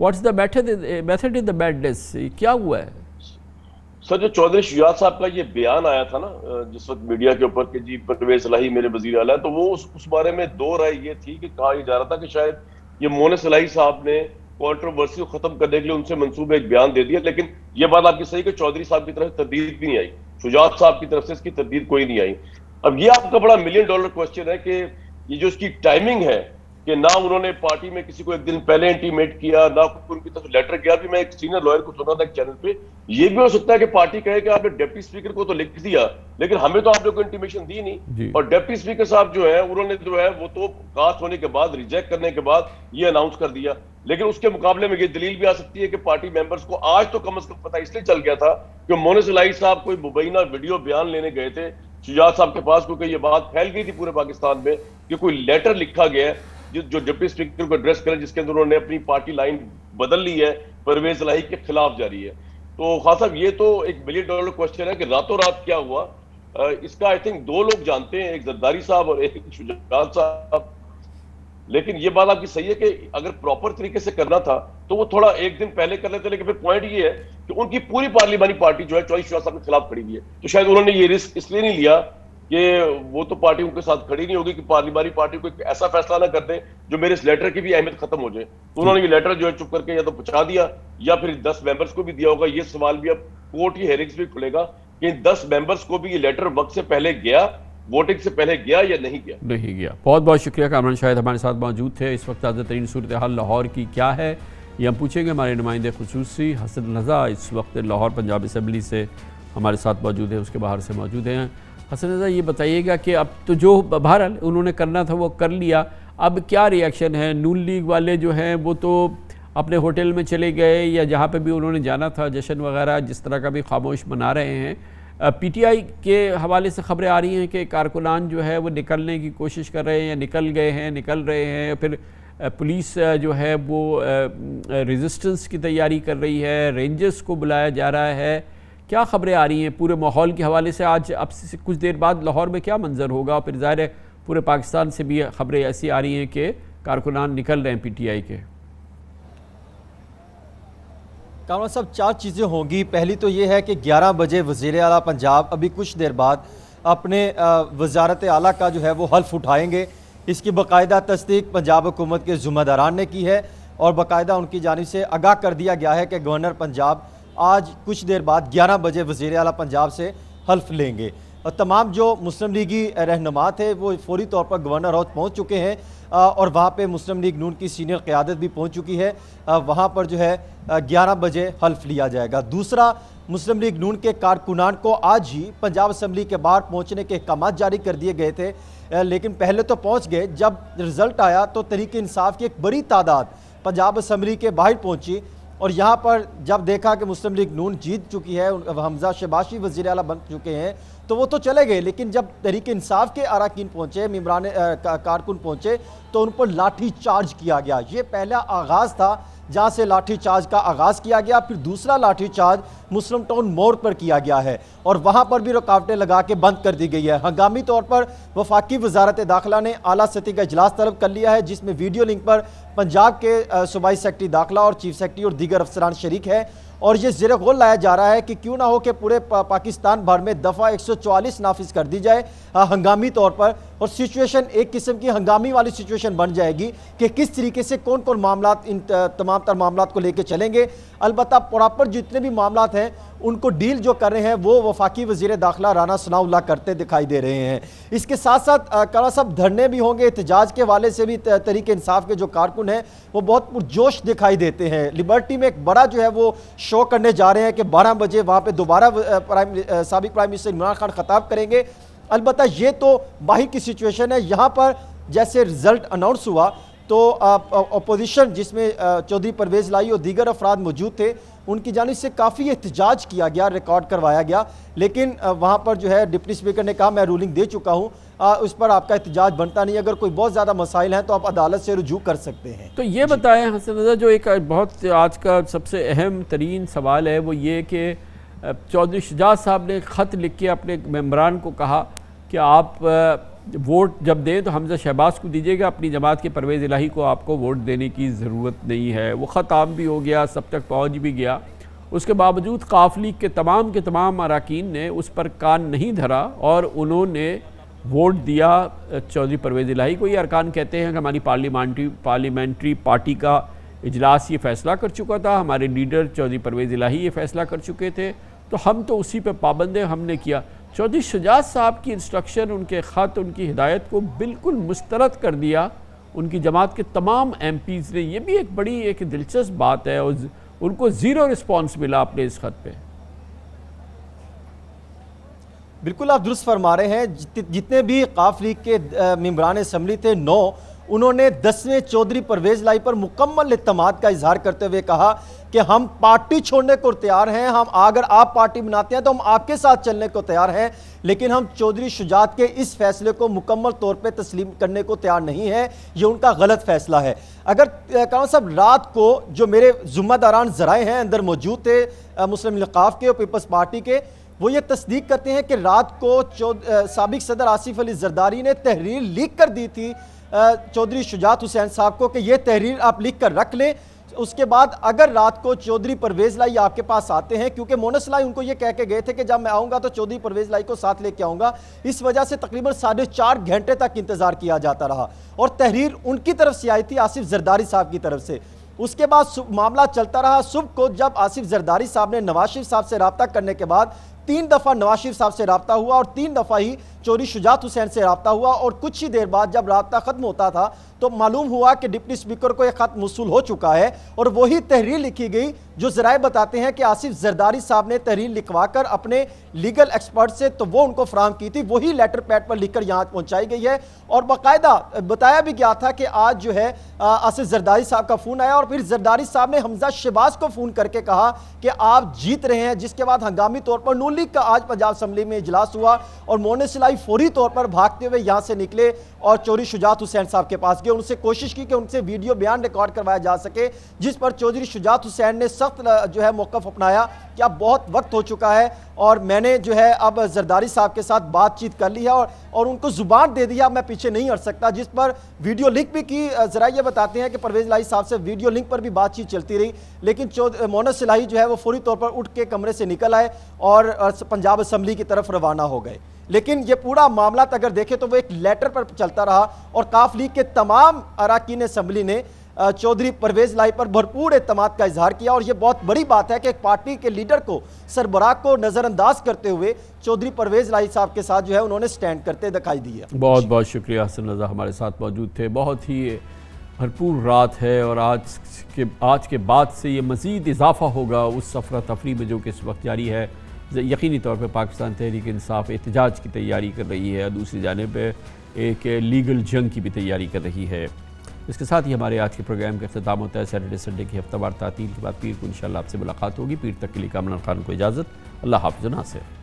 What's the method in the madness? کیا ہوا ہے؟ سر جو چودھری شجاعت صاحب کا یہ بیان آیا تھا نا جس وقت میڈیا کے اوپر کہ جی پرویز الہی میرے وزیر اعلیٰ، تو وہ اس بارے میں دو رائے یہ تھی کہ کہا یہ جا رہا تھا کہ شاید یہ مونس الہی صاحب نے کنٹروورسی کو ختم کرنے کے لیے ان سے منصوبے ایک بیان دے دیا، لیکن یہ بات آپ کی صحیح کہ چودھری صاحب کی طرف سے تردید بھی نہیں آئی، شجاعت صاحب کی طرف سے اس کی تردید کوئی نہیں آئی۔ اب یہ آپ کا بڑا $1 ملین کوسچن ہے کہ یہ جو اس کی ٹائمنگ ہے کہ نہ انہوں نے پارٹی میں کسی کو ایک دن پہلے انٹیمیٹ کیا، نہ ان کی طرف لیٹر کیا۔ بھی میں ایک سینئر لائر کو سنا تھا ایک چینل پہ، یہ بھی ہو سکتا ہے کہ پارٹی کہے کہ آپ نے ڈپٹی اسپیکر کو تو لکھ دیا لیکن ہمیں تو آپ نے کوئی انٹیمیشن دی نہیں، اور ڈپٹی اسپیکر صاحب جو ہے انہوں نے جو ہے وہ تو کاسٹ ہونے کے بعد ریجیکٹ کرنے کے بعد یہ اناؤنس کر دیا۔ لیکن اس کے مقابلے میں یہ دلیل بھی آ سکتی ہے کہ پارٹی ممبرز کو آج تو کم از کم پتہ اس لیے چل گیا تھا کہ مونس الہی صاحب کوئی مبینہ ویڈیو بیان لینے گئے تھے شجاعت صاحب کے پاس، کیونکہ یہ بات پھیل گئی تھی پورے پاکستان میں کہ کوئی لیٹر لکھا گیا ہے جو ڈپٹی اسپیکر کو ایڈریس کرے، جس کے اندر انہوں نے اپنی پارٹی لائن بدل لی ہے، پرویز الہی کے خلاف جاری ہے۔ تو خان صاحب یہ تو ایک $1 ملین کوسچن ہے کہ راتوں رات کیا ہوا، اس کا آئی تھنک 2 لوگ جانتے ہیں، ایک زرداری صاحب اور ایک شجاعت صاحب۔ لیکن یہ بات آپ کی صحیح ہے کہ اگر پراپر طریقے سے کرنا تھا تو وہ تھوڑا ایک دن پہلے کر لیتے، لیکن پھر پوائنٹ یہ ہے کہ ان کی پوری پارلیمانی پارٹی جو ہے چودھری شجاعت صاحب کے خلاف کھڑی ہوئی ہے، تو شاید انہوں نے یہ رسک اس لیے نہیں لیا کہ وہ تو پارٹی ان کے ساتھ کھڑی نہیں ہوگی کہ پارلیمانی پارٹی کو ایک ایسا فیصلہ نہ کر دیں جو میرے اس لیٹر کی بھی اہمیت ختم ہو جائے۔ تو انہوں نے یہ لیٹر جو ہے چپ کر کے یا تو پہنچا دیا یا پھر 10 ممبرز کو بھی دیا ہوگا۔ یہ سوال بھی اب کورٹ کی ہیئرنگز بھی کھلے گا کہ ان 10 ممبرز کو بھی یہ لیٹر وقت سے پہلے گیا، ووٹنگ سے پہلے گیا یا نہیں گیا۔ بہت بہت شکریہ کامران شاہد ہمارے ساتھ موجود تھے۔ اس وقت تازہ ترین صورتحال لاہور کی کیا ہے یہ ہم پوچھیں گے، ہمارے نمائندے خصوصی حسن رضا اس وقت لاہور پنجاب اسمبلی سے ہمارے ساتھ موجود ہیں، اس کے باہر سے موجود ہیں۔ حسن رضا یہ بتائیے گا کہ اب تو جو بہرحال انہوں نے کرنا تھا وہ کر لیا، اب کیا ری ایکشن ہے؟ نون لیگ والے جو ہیں وہ تو اپنے ہوٹل میں چلے گئے یا جہاں پہ بھی انہوں نے جانا تھا جشن وغیرہ جس طرح کا بھی خاموش منا رہے ہیں۔ پی ٹی آئی کے حوالے سے خبریں آ رہی ہیں کہ کارکنان جو ہے وہ نکلنے کی کوشش کر رہے ہیں یا نکل گئے ہیں، نکل رہے ہیں، پھر پولیس جو ہے وہ ریزسٹنس کی تیاری کر رہی ہے، رینجرز کو بلایا جا رہا ہے۔ کیا خبریں آ رہی ہیں پورے ماحول کے حوالے سے؟ آج اب سے کچھ دیر بعد لاہور میں کیا منظر ہوگا؟ اور پھر ظاہر ہے پورے پاکستان سے بھی خبریں ایسی آ رہی ہیں کہ کارکنان نکل رہے ہیں پی ٹی آئی کے۔ کامران صاحب 4 چیزیں ہوں گی۔ پہلی تو یہ ہے کہ 11 بجے وزیر اعلیٰ پنجاب ابھی کچھ دیر بعد اپنے وزارت اعلیٰ کا جو ہے وہ حلف اٹھائیں گے۔ اس کی باقاعدہ تصدیق پنجاب حکومت کے ذمہ داران نے کی ہے اور باقاعدہ ان کی جانب سے آگاہ کر دیا گیا ہے کہ گورنر پنجاب آج کچھ دیر بعد 11 بجے وزیر اعلیٰ پنجاب سے حلف لیں گے۔ اور تمام جو مسلم لیگی رہنما تھے وہ فوری طور پر گورنر ہاؤس پہنچ چکے ہیں اور وہاں پہ مسلم لیگ نون کی سینئر قیادت بھی پہنچ چکی ہے۔ وہاں پر جو ہے 11 بجے حلف لیا جائے گا۔ دوسرا، مسلم لیگ نون کے کارکنان کو آج ہی پنجاب اسمبلی کے باہر پہنچنے کے احکامات جاری کر دیے گئے تھے، لیکن پہلے تو پہنچ گئے۔ جب رزلٹ آیا تو تحریک انصاف کی ایک بڑی تعداد پنجاب اسمبلی کے باہر پہنچی اور یہاں پر جب دیکھا کہ مسلم لیگ نون جیت چکی ہے، حمزہ شہبازی وزیر اعلیٰ بن چکے ہیں، تو وہ تو چلے گئے، لیکن جب تحریک انصاف کے اراکین پہنچے، ممبران کارکن پہنچے تو ان پر لاٹھی چارج کیا گیا۔ یہ پہلا آغاز تھا جہاں سے لاٹھی چارج کا آغاز کیا گیا۔ پھر دوسرا لاٹھی چارج مسلم ٹاؤن موڑ پر کیا گیا ہے اور وہاں پر بھی رکاوٹیں لگا کے بند کر دی گئی ہے۔ ہنگامی طور پر وفاقی وزارت داخلہ نے اعلیٰ سطح کا اجلاس طلب کر لیا ہے، جس میں ویڈیو لنک پر پنجاب کے صوبائی سیکرٹری داخلہ اور چیف سیکرٹری اور دیگر افسران شریک ہیں، اور یہ زیر غور لایا جا رہا ہے کہ کیوں نہ ہو کہ پورے پاکستان بھر میں دفعہ 144 نافذ کر دی جائے ہنگامی طور پر، اور سچویشن ایک قسم کی ہنگامی والی سچویشن بن جائے گی کہ کس طریقے سے کون کون معاملات ان تمام تر معاملات کو لے کے چلیں گے۔ البتہ پراپر جتنے بھی معاملات ہیں ان کو ڈیل جو کر رہے ہیں وہ وفاقی وزیر داخلہ رانا ثناء اللہ کرتے دکھائی دے رہے ہیں۔ اس کے ساتھ ساتھ کامران صاحب دھرنے بھی ہوں گے، احتجاج کے حوالے سے بھی تحریک انصاف کے جو کارکن ہیں وہ بہت پرجوش دکھائی دیتے ہیں۔ لبرٹی میں ایک بڑا جو ہے وہ شو کرنے جا رہے ہیں کہ 12 بجے وہاں پہ دوبارہ سابق پرائم منسٹر عمران خان خطاب کریں گے۔ البتہ یہ تو باہر کی سچویشن ہے۔ یہاں پر جیسے رزلٹ اناؤنس ہوا تو اپوزیشن جس میں چودھری پرویز الہی اور دیگر افراد موجود تھے، ان کی جانب سے کافی احتجاج کیا گیا، ریکارڈ کروایا گیا، لیکن وہاں پر جو ہے ڈپٹی اسپیکر نے کہا میں رولنگ دے چکا ہوں، اس پر آپ کا احتجاج بنتا نہیں، اگر کوئی بہت زیادہ مسائل ہیں تو آپ عدالت سے رجوع کر سکتے ہیں۔ تو یہ بتائیں حسن رضا، جو ایک بہت آج کا سب سے اہم ترین سوال ہے وہ یہ کہ چودھری شجاعت صاحب نے خط لکھ کے اپنے ممبران کو کہا کہ آپ ووٹ جب دیں تو حمزہ شہباز کو دیجیے گا، اپنی جماعت کے پرویز الہی کو آپ کو ووٹ دینے کی ضرورت نہیں ہے۔ وہ خط عام بھی ہو گیا، سب تک پہنچ بھی گیا، اس کے باوجود قاف لیگ کے تمام اراکین نے اس پر کان نہیں دھرا اور انہوں نے ووٹ دیا چودھری پرویز الہی کو۔ یہ ارکان کہتے ہیں کہ ہماری پارلیمنٹری پارٹی کا اجلاس یہ فیصلہ کر چکا تھا، ہمارے لیڈر چودھری پرویز الہی یہ فیصلہ کر چکے تھے، تو ہم تو اسی پہ پابند ہیں، ہم نے کیا۔ چودھری شجاعت صاحب کی انسٹرکشن، ان کے خط، ان کی ہدایت کو بالکل مسترد کر دیا ان کی جماعت کے تمام ایم پیز نے۔ یہ بھی ایک بڑی ایک دلچسپ بات ہے، اور ان کو زیرو رسپانس ملا اپنے اس خط پہ۔ بالکل آپ درست فرما رہے ہیں، جتنے بھی قاف لیگ کے ممبران اسمبلی تھے 9، انہوں نے 10ویں چودھری پرویز الہی پر مکمل اعتماد کا اظہار کرتے ہوئے کہا کہ ہم پارٹی چھوڑنے کو تیار ہیں، اگر آپ پارٹی بناتے ہیں تو ہم آپ کے ساتھ چلنے کو تیار ہیں، لیکن ہم چودھری شجاعت کے اس فیصلے کو مکمل طور پہ تسلیم کرنے کو تیار نہیں ہے، یہ ان کا غلط فیصلہ ہے۔ اگر کامران صاحب رات کو جو میرے ذمہ داران ذرائع ہیں اندر موجود تھے مسلم لیگ قاف کے اور پیپلز پارٹی کے، وہ یہ تصدیق کرتے ہیں کہ رات کو سابق صدر آصف علی زرداری نے تحریر لیک کر دی تھی چودھری شجاعت حسین صاحب کو کہ یہ تحریر آپ لکھ کر رکھ لیں، اس کے بعد اگر رات کو چودھری پرویز الہی آپ کے پاس آتے ہیں، کیونکہ مونس الہی ان کو یہ کہہ کے گئے تھے کہ جب میں آؤں گا تو چودھری پرویز الہی کو ساتھ لے کے آؤں گا، اس وجہ سے تقریباً 4.5 گھنٹے تک انتظار کیا جاتا رہا، اور تحریر ان کی طرف سے آئی تھی آصف زرداری صاحب کی طرف سے۔ اس کے بعد معاملہ چلتا رہا، صبح کو جب آصف زرداری صاحب نے نواز شریف صاحب سے رابطہ کرنے کے بعد 3 دفعہ نواز شریف صاحب سے رابطہ ہوا اور 3 دفعہ ہی چودھری شجاعت حسین سے رابطہ ہوا، اور کچھ ہی دیر بعد جب رابطہ ختم ہوتا تھا تو معلوم ہوا کہ ڈپٹی اسپیکر کو ایک خط موصول ہو چکا ہے، اور وہی تحریر لکھی گئی جو ذرائع بتاتے ہیں کہ آصف زرداری صاحب نے تحریر لکھوا کر اپنے لیگل ایکسپرٹ سے تو وہ ان کو فراہم کی تھی، وہی لیٹر پیڈ پر لکھ کر یہاں پہنچائی گئی ہے، اور باقاعدہ بتایا بھی گیا تھا کہ آج جو ہے آصف زرداری صاحب کا فون آیا، اور پھر زرداری صاحب نے حمزہ شہباز کو فون کر کے کہا کہ آپ جیت رہے ہیں، جس کے بعد ہنگامی طور پر نون لیگ کا آج پنجاب اسمبلی میں اجلاس ہوا، اور مونس الہی فوری طور پر بھاگتے ہوئے یہاں سے نکلے اور چودھری شجاعت حسین صاحب کے پاس گئے، ان سے کوشش کی کہ ان سے ویڈیو بیان ریکارڈ کروایا جا سکے، جس پر چودھری شجاعت حسین نے سخت جو ہے موقف اپنایا کہ اب بہت وقت ہو چکا ہے اور میں نے جو ہے اب زرداری صاحب کے ساتھ بات چیت کر لی ہے اور ان کو زبان دے دیا، میں پیچھے نہیں ہٹ سکتا، جس پر ویڈیو لنک بھی کی۔ ذرائع یہ بتاتے ہیں کہ پرویز الہی صاحب سے ویڈیو لنک پر بھی بات چیت چلتی رہی، لیکن مونس الہی جو ہے وہ فوری طور پر اٹھ کے کمرے سے نکل آئے اور پنجاب اسمبلی کی طرف روانہ ہو گئے۔ لیکن یہ پورا معاملات اگر دیکھیں تو وہ ایک لیٹر پر چلتا رہا، اور قاف لیگ کے تمام اراکین اسمبلی نے چودھری پرویز الہی پر بھرپور اعتماد کا اظہار کیا، اور یہ بہت بڑی بات ہے کہ ایک پارٹی کے لیڈر کو، سربراہ کو نظر انداز کرتے ہوئے چودھری پرویز الہی صاحب کے ساتھ جو ہے انہوں نے سٹینڈ کرتے دکھائی دی ہے۔ بہت بہت شکریہ حسن رضا، ہمارے ساتھ موجود تھے۔ بہت ہی بھرپور رات ہے، اور آج کے بعد سے یہ مزید اضافہ ہوگا اس افراتفری میں جو کہ اس وقت جاری ہے۔ یقینی طور پہ پاکستان تحریک انصاف احتجاج کی تیاری کر رہی ہے، دوسری جانب ایک لیگل جنگ کی بھی تیاری کر رہی ہے۔ اس کے ساتھ ہی ہمارے آج کے پروگرام کا اختتام ہوتا ہے۔ سیٹرڈے سنڈے کی ہفتہ وار تعطیل کے بعد پیر کو انشاءاللہ آپ سے ملاقات ہوگی۔ پیر تک کے لیے کامران خان کو اجازت، اللہ حافظ و ناصر۔